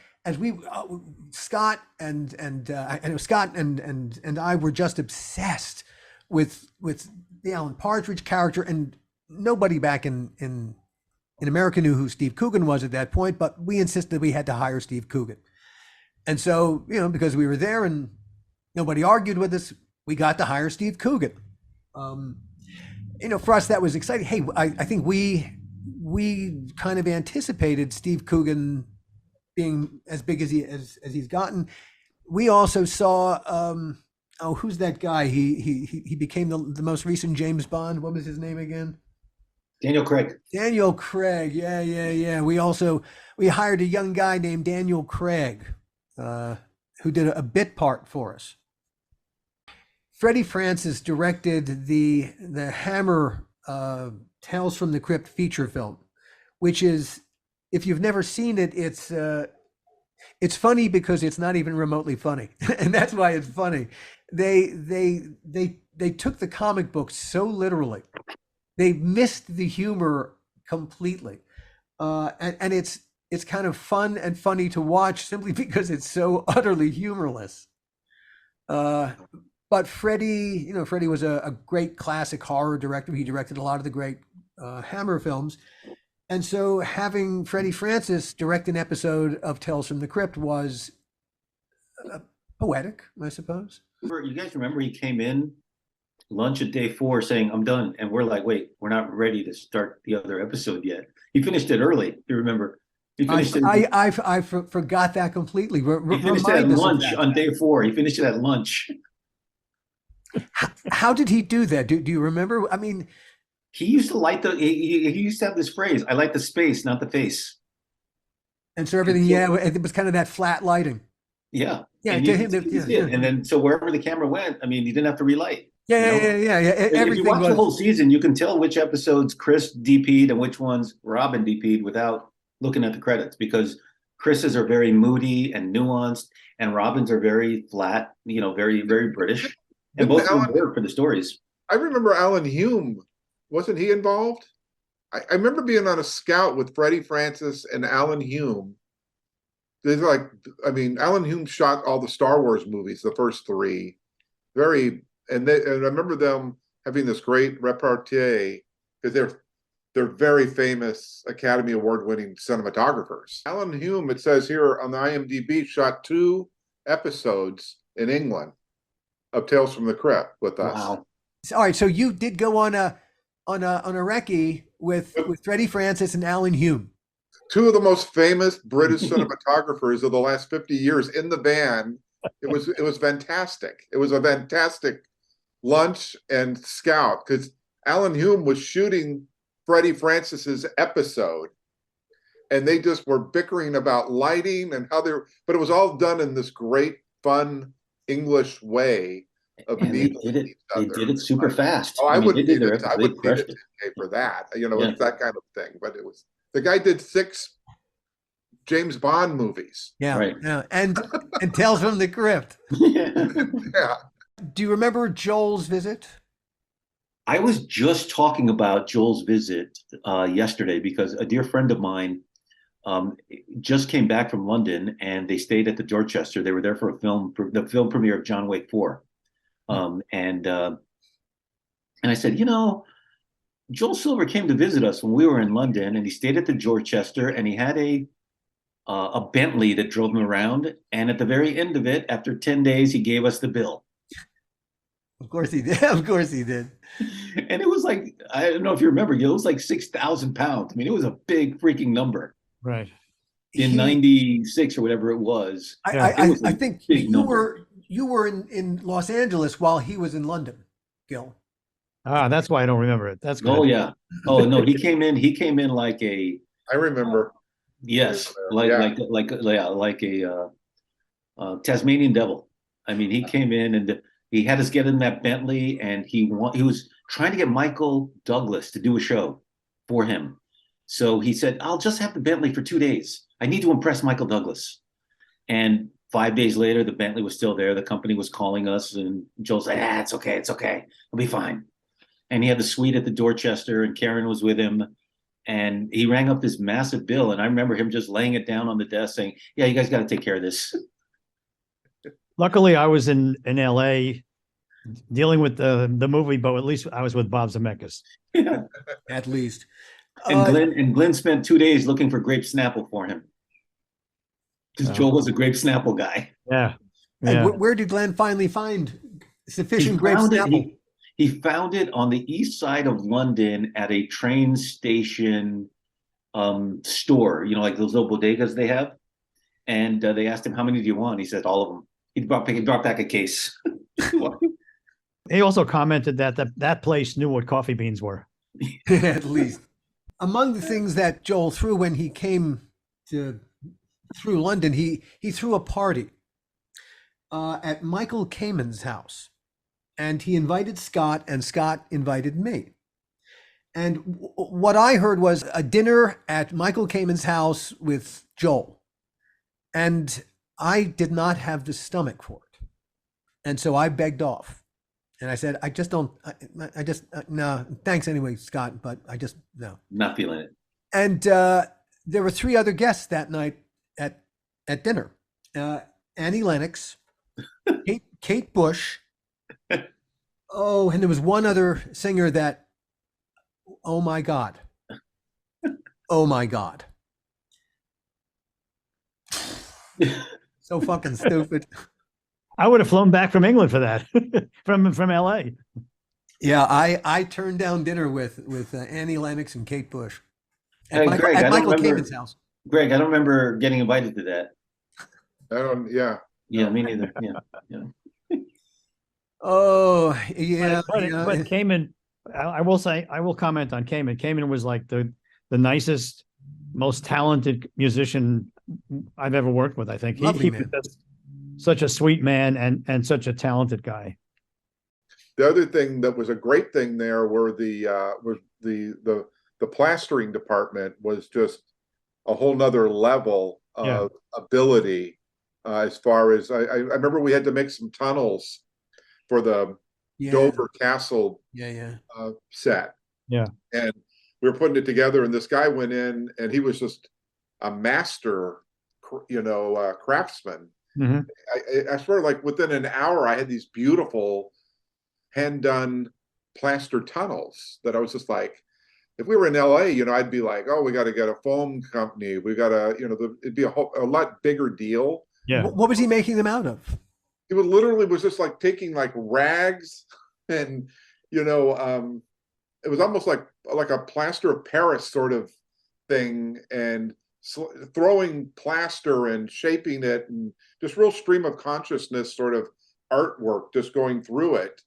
Scott and I were just obsessed with the Alan Partridge character, and nobody back in America knew who Steve Coogan was at that point, but we insisted we had to hire Steve Coogan. And so, because we were there and nobody argued with us, we got to hire Steve Coogan. For us, that was exciting. Hey, I think we kind of anticipated Steve Coogan being as big as he's gotten. We also saw who's that guy? He became the most recent James Bond. What was his name again? Daniel Craig. Daniel Craig. Yeah. We hired a young guy named Daniel Craig, who did a bit part for us. Freddie Francis directed the Hammer Tales from the Crypt feature film, which is, if you've never seen it, it's funny because it's not even remotely funny, and that's why it's funny. They took the comic book so literally, they missed the humor completely, and it's kind of fun and funny to watch simply because it's so utterly humorless. But Freddie was a great classic horror director. He directed a lot of the great Hammer films. And so having Freddie Francis direct an episode of Tales from the Crypt was poetic, I suppose. You guys remember he came in lunch at day 4 saying, I'm done. And we're like, wait, we're not ready to start the other episode yet. He finished it early. You remember? He finished it. I forgot that completely. He finished it at lunch on day 4. He finished it at lunch. How did he do that? Do you remember? I mean, he used to light he used to have this phrase, I like the space, not the face. And so everything, it was kind of that flat lighting. Yeah. Yeah. And, and then so wherever the camera went, I mean, he didn't have to relight. Yeah. Everything. If you watch the whole season, you can tell which episodes Chris DP'd and which ones Robin DP'd without looking at the credits, because Chris's are very moody and nuanced, and Robin's are very flat, very, very British. And both of them work for the stories. I remember Alan Hume. Wasn't he involved? I remember being on a scout with Freddie Francis and Alan Hume. Alan Hume shot all the Star Wars movies, the first 3. And I remember them having this great repartee because they're very famous Academy Award-winning cinematographers. Alan Hume, it says here on the IMDb, shot 2 episodes in England of Tales from the Crypt with us. Wow. All right, so you did go on a recce with Freddie Francis and Alan Hume. 2 of the most famous British cinematographers of the last 50 years in the van. It was fantastic. It was a fantastic lunch and scout because Alan Hume was shooting Freddie Francis's episode, and they just were bickering about lighting and but it was all done in this great, fun English way of needling each other. They did it super fast. I wouldn't need it. I wouldn't need it for that. It's that kind of thing. But it was, the guy did 6 James Bond movies. Yeah, right. Yeah, and Tales from the Crypt. Yeah. Do you remember Joel's visit? I was just talking about Joel's visit yesterday because a dear friend of mine just came back from London, and they stayed at the Dorchester. They were there for the film premiere of John Wick 4. And I said, Joel Silver came to visit us when we were in London, and he stayed at the Dorchester, and he had a Bentley that drove him around. And at the very end of it, after 10 days, he gave us the bill. Of course he did. Of course he did. And it was like, I don't know if you remember, it was like 6,000 pounds. I mean, it was a big freaking number. Right. In 96 or whatever it was. I think you were in Los Angeles while he was in London, Gil. That's why I don't remember it. That's good. Oh yeah. Oh no, he came in like a. I remember. Yes, like a Tasmanian devil. I mean, he came in and he had us get in that Bentley, and he was trying to get Michael Douglas to do a show for him. So he said, I'll just have the Bentley for 2 days. I need to impress Michael Douglas. And 5 days later, the Bentley was still there. The company was calling us, and Joel said, it's okay. I'll be fine. And he had the suite at the Dorchester, and Karen was with him. And he rang up this massive bill. And I remember him just laying it down on the desk saying, yeah, you guys got to take care of this. Luckily, I was in LA dealing with the movie, but at least I was with Bob Zemeckis. Yeah. At least. And Glenn spent 2 days looking for grape Snapple for him. Because Joel was a grape Snapple guy. Yeah. And where did Glenn finally find sufficient grape Snapple? He found it on the east side of London at a train station store, like those little bodegas they have. And they asked him, how many do you want? He said, all of them. He brought back a case. He also commented that place knew what coffee beans were. At least. Among the things that Joel threw when he came through London, he threw a party at Michael Kamen's house. And he invited Scott, and Scott invited me. And what I heard was a dinner at Michael Kamen's house with Joel. And I did not have the stomach for it. And so I begged off. And I said, no, thanks anyway, Scott, but no. Not feeling it. And there were 3 other guests that night at dinner. Annie Lennox, Kate Bush, and there was one other singer that, oh my God. Oh my God. So fucking stupid. I would have flown back from England for that, from LA. Yeah, I turned down dinner with Annie Lennox and Kate Bush at Hey, Michael, Greg, at I don't Michael remember. Kamen's house. Greg, I don't remember getting invited to that. I don't. Yeah. Yeah, No. me neither. Yeah. Oh yeah, But Kamen, I will say, I will comment on Kamen. Kamen was like the nicest, most talented musician I've ever worked with. I think Lovely he man. was just such a sweet man and such a talented guy. The other thing that was a great thing there were the plastering department was just a whole nother level of ability. As far as I remember, we had to make some tunnels for the Dover Castle set. Yeah. And we were putting it together, and this guy went in, and he was just a master, craftsman. Mm-hmm. I swear, like within an hour, I had these beautiful hand-done plaster tunnels that I was just like, if we were in LA, I'd be like, oh, we got to get a foam company. We got to, it'd be a lot bigger deal. Yeah. What was he making them out of? He was just like taking like rags and, it was almost like a plaster of Paris sort of thing, and throwing plaster and shaping it, and just real stream of consciousness sort of artwork just going through it.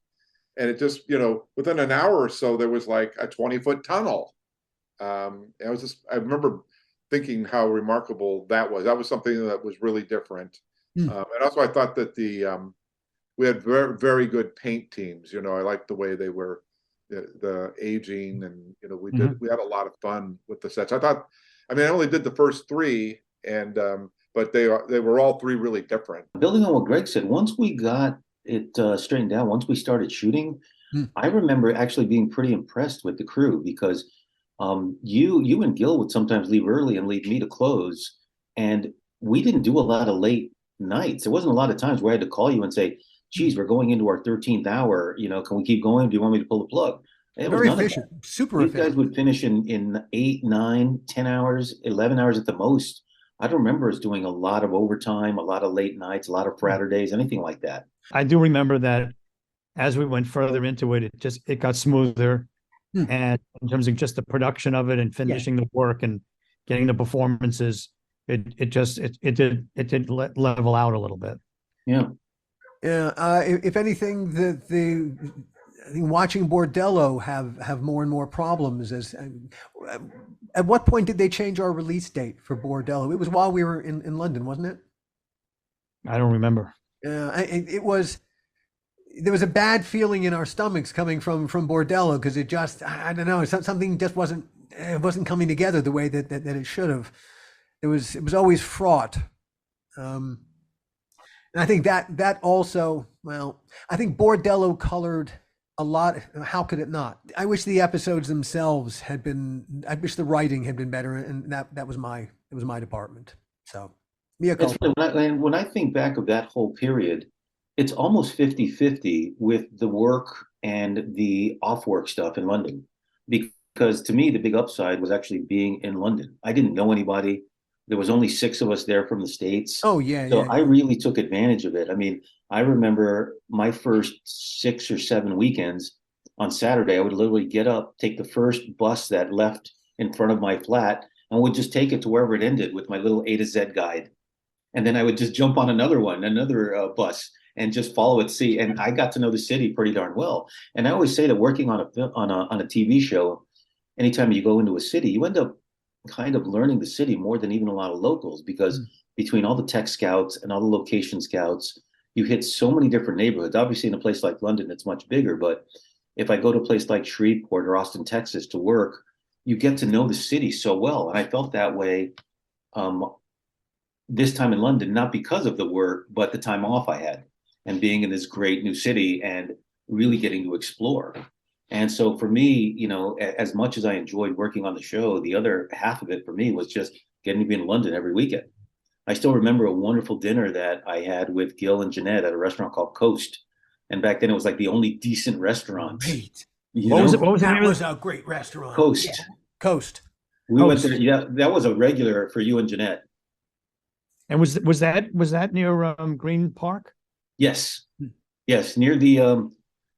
And it just, within an hour or so, there was like a 20-foot tunnel. I remember thinking how remarkable that was. That was something that was really different. And also I thought that we had very, very good paint teams. I liked the way they were, the aging, and, we had a lot of fun with the sets. I only did the first three, and, but they were all three really different. Building on what Greg said, once we got it straightened out, once we started shooting, I remember actually being pretty impressed with the crew, because you and Gil would sometimes leave early and leave me to close, and we didn't do a lot of late nights. There wasn't a lot of times where I had to call you and say, geez, we're going into our 13th hour, can we keep going? Do you want me to pull the plug? Very efficient, super efficient. You guys would finish in 8, 9, 10 hours, 11 hours at the most. I don't remember us doing a lot of overtime, a lot of late nights, a lot of Fridays, anything like that. I do remember that as we went further into it, it got smoother. And in terms of just the production of it and finishing the work and getting the performances, it did level out a little bit. Yeah. Yeah. If anything, I think watching Bordello have more and more problems. At what point did they change our release date for Bordello? It was while we were in London, wasn't it? I don't remember. Yeah, it was. There was a bad feeling in our stomachs coming from Bordello, because it just, I don't know, something just wasn't coming together the way that it should have. It was always fraught. And I think that also, well, I think Bordello colored a lot. How could it not? I wish the episodes themselves had been, I wish the writing had been better, and that was my department. So, It's funny, when I think back of that whole period, it's almost 50-50 with the work and the off-work stuff in London. Because to me, the big upside was actually being in London. I didn't know anybody. There was only 6 of us there from the States. Oh, yeah. So I really took advantage of it. I remember my first 6 or 7 weekends on Saturday, I would literally get up, take the first bus that left in front of my flat, and would just take it to wherever it ended with my little A to Z guide. And then I would just jump on another bus, and just follow it, see. And I got to know the city pretty darn well. And I always say that working on a TV show, anytime you go into a city, you end up kind of learning the city more than even a lot of locals, because between all the tech scouts and all the location scouts, you hit so many different neighborhoods. Obviously, in a place like London, it's much bigger. But if I go to a place like Shreveport or Austin, Texas to work, you get to know the city so well. And I felt that way this time in London, not because of the work, but the time off I had, and being in this great new city and really getting to explore. And so for me, as much as I enjoyed working on the show, the other half of it for me was just getting to be in London every weekend. I still remember a wonderful dinner that I had with Gil and Jeanette at a restaurant called Coast. And back then it was like the only decent restaurant. Great. What was it? That was a great restaurant. Coast. Yeah. Coast. We Oh, went there. Yeah, that was a regular for you and Jeanette. And was that near Green Park? Yes, yes, near the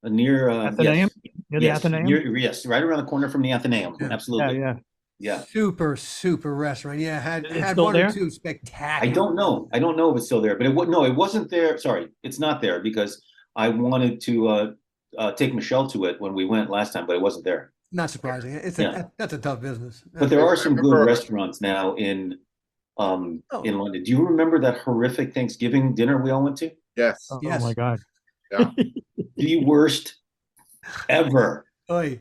near Athenaeum? yes, Near the Athenaeum? yes, right around the corner from the Athenaeum. Yeah. Yeah, Absolutely. yeah. Yeah. Super restaurant. Yeah, Is it had still one there? or two I spectacular. don't know. I don't know if it's still there, but no, it wasn't there. Sorry, it's not there because I wanted to take Michelle to it when we went last time, but it wasn't there. Not surprising. Yeah. That's a tough business. But there are I some good remember- restaurants now in Oh. London. Do you remember that horrific Thanksgiving dinner we all went to? Yes. Oh, Yes. my God. Yeah. The worst ever. Oy.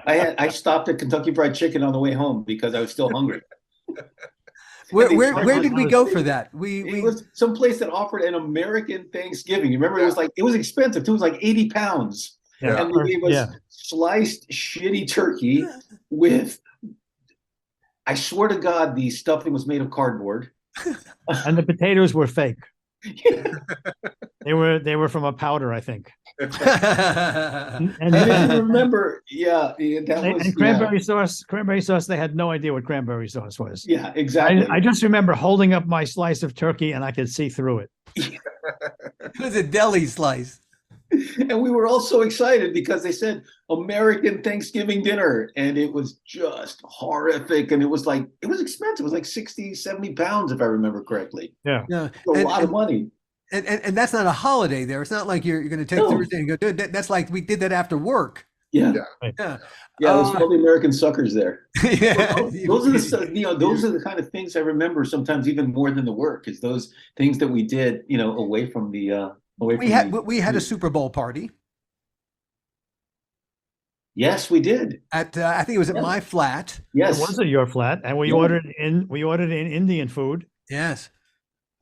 I stopped at Kentucky Fried Chicken on the way home because I was still hungry. Where did we go for that? It We was some place that offered an American Thanksgiving. You remember, it was expensive too. It was like 80 pounds. Yeah. And they gave us sliced shitty turkey with, I swear to God, the stuffing was made of cardboard. And the potatoes were fake. They were from a powder, I think. and And I didn't remember. Yeah, that was cranberry sauce. They had no idea what cranberry sauce was. Yeah, exactly. I just remember holding up my slice of turkey and I could see through it. it was a deli slice. And we were all so excited because they said American Thanksgiving dinner, and it was just horrific. And it was expensive. It was like 60, 70 pounds, if I remember correctly. Yeah. Yeah, A lot of money. and that's not a holiday there. It's not like you're going to take Thursday and go do it. That's like we did that after work. Yeah. Yeah. There's all the American suckers there. Yeah. Those are the kind of things I remember sometimes even more than the work, is those things that we did, away from the We had a Super Bowl party Yes, we did. at I think it was at my flat. Yes. It was at your flat, and we ordered in Indian food. Yes.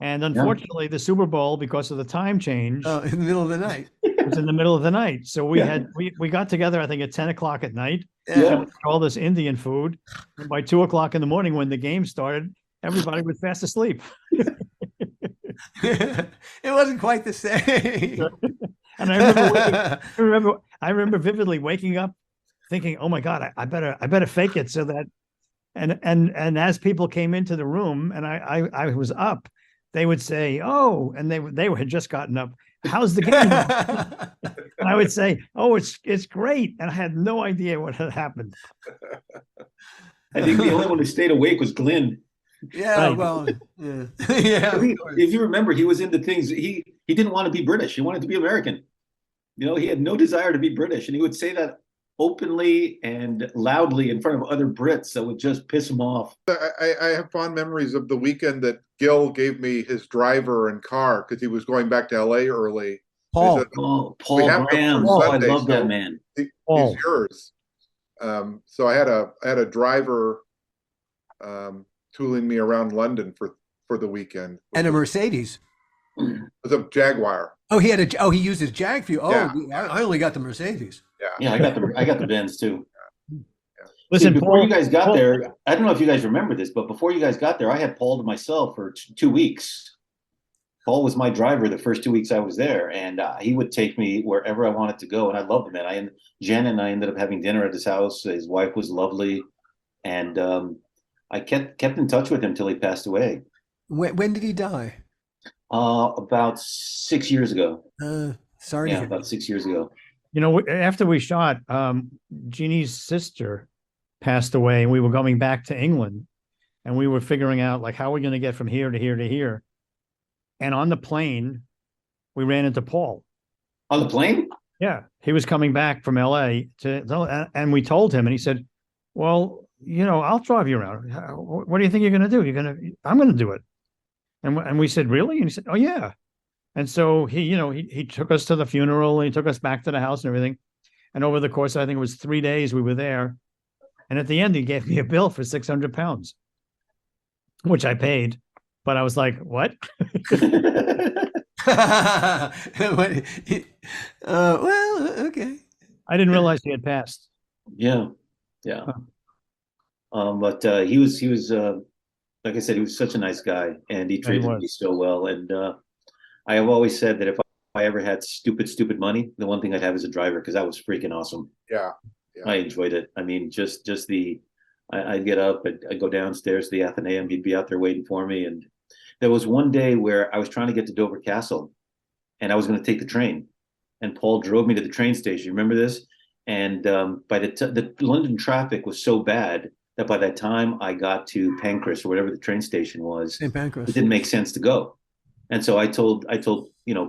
And unfortunately, the Super Bowl, because of the time change, In the middle of the night. was in the middle of the night. So we got together, I think, at 10 o'clock at night. Yeah. And all this Indian food. And by 2 o'clock in the morning, when the game started, everybody was fast asleep. It wasn't quite the same. And I remember vividly waking up, thinking, "Oh my God, I better fake it so that." And as people came into the room, and I was up, they would say, "Oh," and they had just gotten up. "How's the game?" And I would say, "Oh, it's great," and I had no idea what had happened. I think the only one who stayed awake was Glenn. Yeah, Right. well, yeah. Yeah. If you remember, he was into things. He didn't want to be British. He wanted to be American. He had no desire to be British, and he would say that openly and loudly in front of other Brits that would just piss him off. I have fond memories of the weekend that Gil gave me his driver and car because he was going back to LA early. Paul. He said, Oh, We Paul have to Graham. for Oh, I Sunday, love that so- man. He's Paul. yours. So I had a driver tooling me around London for the weekend. And a Mercedes. It was a Jaguar. Oh, he used his Jag for you. Oh, Yeah. I only got the Mercedes. Yeah, I got the Benz too. Listen, See, before Paul, you guys got Paul- there, I don't know if you guys remember this, but before you guys got there, I had Paul to myself for 2 weeks. Paul was my driver the first 2 weeks I was there, and he would take me wherever I wanted to go, and I loved him. And Jen and I ended up having dinner at his house. His wife was lovely, and I kept in touch with him till he passed away. When did he die? About 6 years ago. Sorry to Yeah, hear. about 6 years ago. after we shot, Jeannie's sister passed away, and we were going back to England, and we were figuring out like how we're going to get from here to here to here. And on the plane, we ran into Paul. On the plane? Yeah, he was coming back from LA and we told him, and he said, "Well, I'll drive you around. What do you think you're going to do? I'm going to do it." And we said, "Really?" And he said, "Oh yeah." And so he took us to the funeral, and he took us back to the house and everything. And over the course, I think it was 3 days we were there. And at the end, he gave me a bill for 600 pounds, which I paid. But I was like, "What?" Well, okay. I didn't realize he had passed. Yeah. But he was like I said, he was such a nice guy, and he treated me so well. And I have always said that if I ever had stupid money, the one thing I'd have is a driver, because that was freaking awesome. Yeah. I enjoyed it. I mean, just the I'd get up, I'd go downstairs to the Athenaeum. He'd be out there waiting for me. And there was one day where I was trying to get to Dover Castle, and I was going to take the train, and Paul drove me to the train station. You remember this? And by the London traffic was so bad that by that time I got to Pancras or whatever the train station was, St. Pancras, it didn't make sense to go. And so I told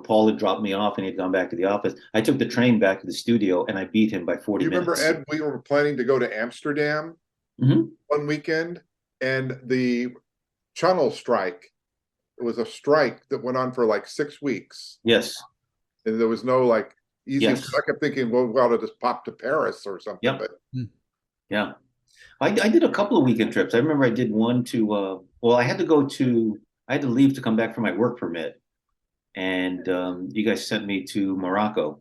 Paul had dropped me off and he'd gone back to the office. I took the train back to the studio and I beat him by 40 You remember, minutes. Ed, we were planning to go to Amsterdam one weekend, and the Channel strike, it was a strike that went on for like 6 weeks. Yes. And there was no like easy. Yes. I kept thinking, well, we ought to just pop to Paris or something. Yep. But Yeah. I did a couple of weekend trips. I remember I did one to, I had to leave to come back for my work permit. And you guys sent me to Morocco.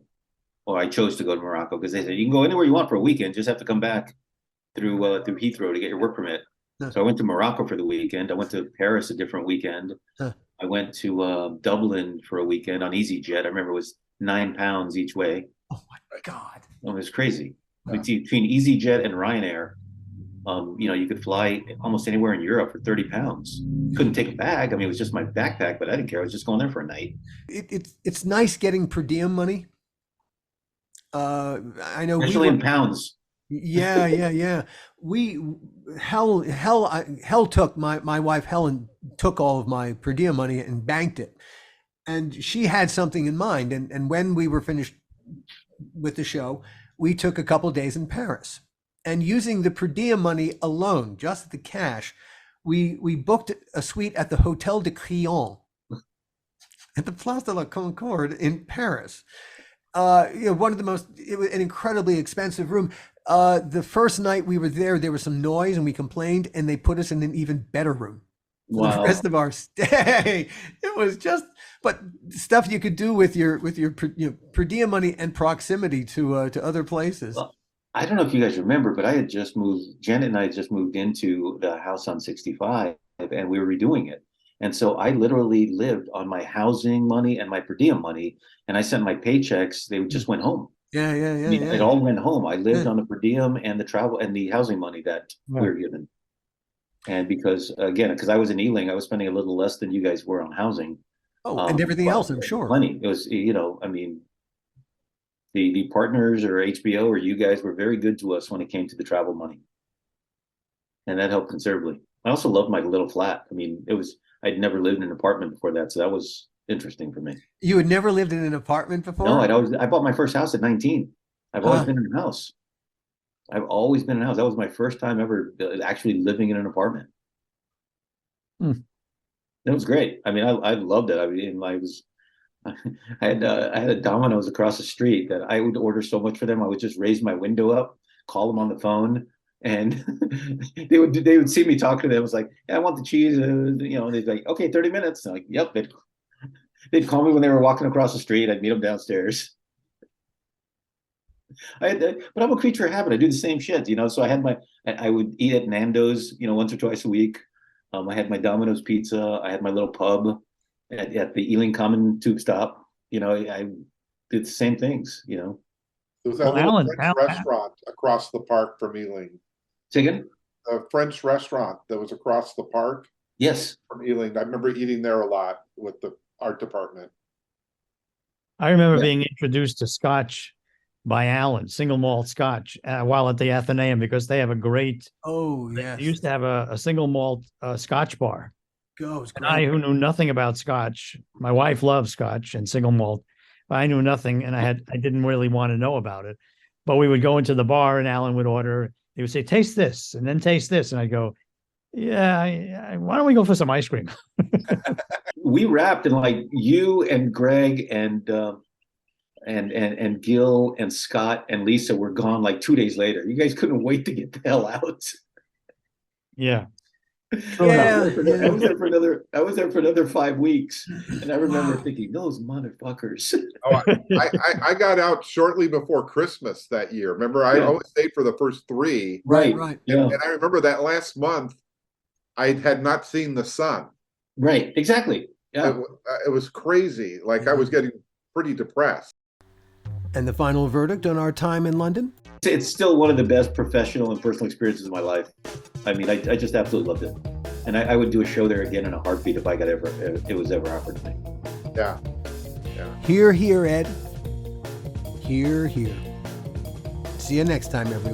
Or I chose to go to Morocco because they said, you can go anywhere you want for a weekend, just have to come back through Heathrow to get your work permit. Huh. So I went to Morocco for the weekend. I went to Paris a different weekend. Huh. I went to Dublin for a weekend on EasyJet. I remember it was £9 each way. oh my God, It was crazy. Yeah. Between EasyJet and Ryanair, you could fly almost anywhere in Europe for £30. Couldn't take a bag. I mean, it was just my backpack, but I didn't care. I was just going there for a night. it's nice getting per diem money. I know, Especially in pounds. Yeah. Hell took my wife Helen took all of my per diem money and banked it, and she had something in mind. And when we were finished with the show, we took a couple days in Paris, and using the per diem money alone, just the cash, we booked a suite at the Hotel de Crillon at the Place de la Concorde in Paris. One of the most, it was an incredibly expensive room. The first night we were there was some noise and we complained, and they put us in an even better room for Wow. the rest of our stay. It was just, but stuff you could do with your per diem money and proximity to other places. Well, I don't know if you guys remember, but Janet and I had just moved into the house on 65 and we were redoing it. And so I literally lived on my housing money and my per diem money, and I sent my paychecks. They just went home. Yeah. I mean, it all went home. I lived on the per diem and the travel and the housing money that we were given. And because I was in Ealing, I was spending a little less than you guys were on housing. Oh, and everything else, I'm sure. Plenty. It was, I mean, the partners or HBO or you guys were very good to us when it came to the travel money. And that helped considerably. I also loved my little flat. I mean, I'd never lived in an apartment before that, so that was interesting for me. You had never lived in an apartment before? No, I bought my first house at 19. I've always been in a house. I've always been in a house. That was my first time ever actually living in an apartment. It was great. I mean, I loved it. I mean, I had a Domino's across the street that I would order so much for them. I would just raise my window up, call them on the phone, and they would see me talking to them. It was like, yeah, I want the cheese. They'd be like, okay, 30 minutes. I'm like, yep. They'd call me when they were walking across the street. I'd meet them downstairs. But I'm a creature of habit. I do the same shit, So I would eat at Nando's, once or twice a week. I had my Domino's pizza. I had my little pub at the Ealing Common tube stop. I did the same things. There was that little French restaurant across the park from Ealing. Say again? A French restaurant that was across the park. Yes. From Ealing. I remember eating there a lot with the art department. I remember being introduced to Scotch by Alan, single malt Scotch, while at the Athenaeum, because they have a great. Oh, yes. They used to have a single malt Scotch bar. And I, who knew nothing about Scotch, my wife loved Scotch and single malt, but I knew nothing, and I didn't really want to know about it. But we would go into the bar, and Alan would order. He would say, "Taste this," and then taste this, and I'd go, "Yeah, why don't we go for some ice cream?" We wrapped, and like you and Greg and Gil and Scott and Lisa were gone like 2 days later. You guys couldn't wait to get the hell out. Yeah. I was there for another 5 weeks, and I remember thinking, those motherfuckers. I got out shortly before Christmas that year. Remember, I always stayed for the first 3. Right. Yeah. And I remember that last month, I had not seen the sun. Right. Exactly. Yeah. It was crazy. Like I was getting pretty depressed. And the final verdict on our time in London? It's still one of the best professional and personal experiences of my life. I mean, I just absolutely loved it. And I would do a show there again in a heartbeat if it was ever offered to me. Yeah. Hear, hear, Ed. Hear, hear. See you next time, everyone.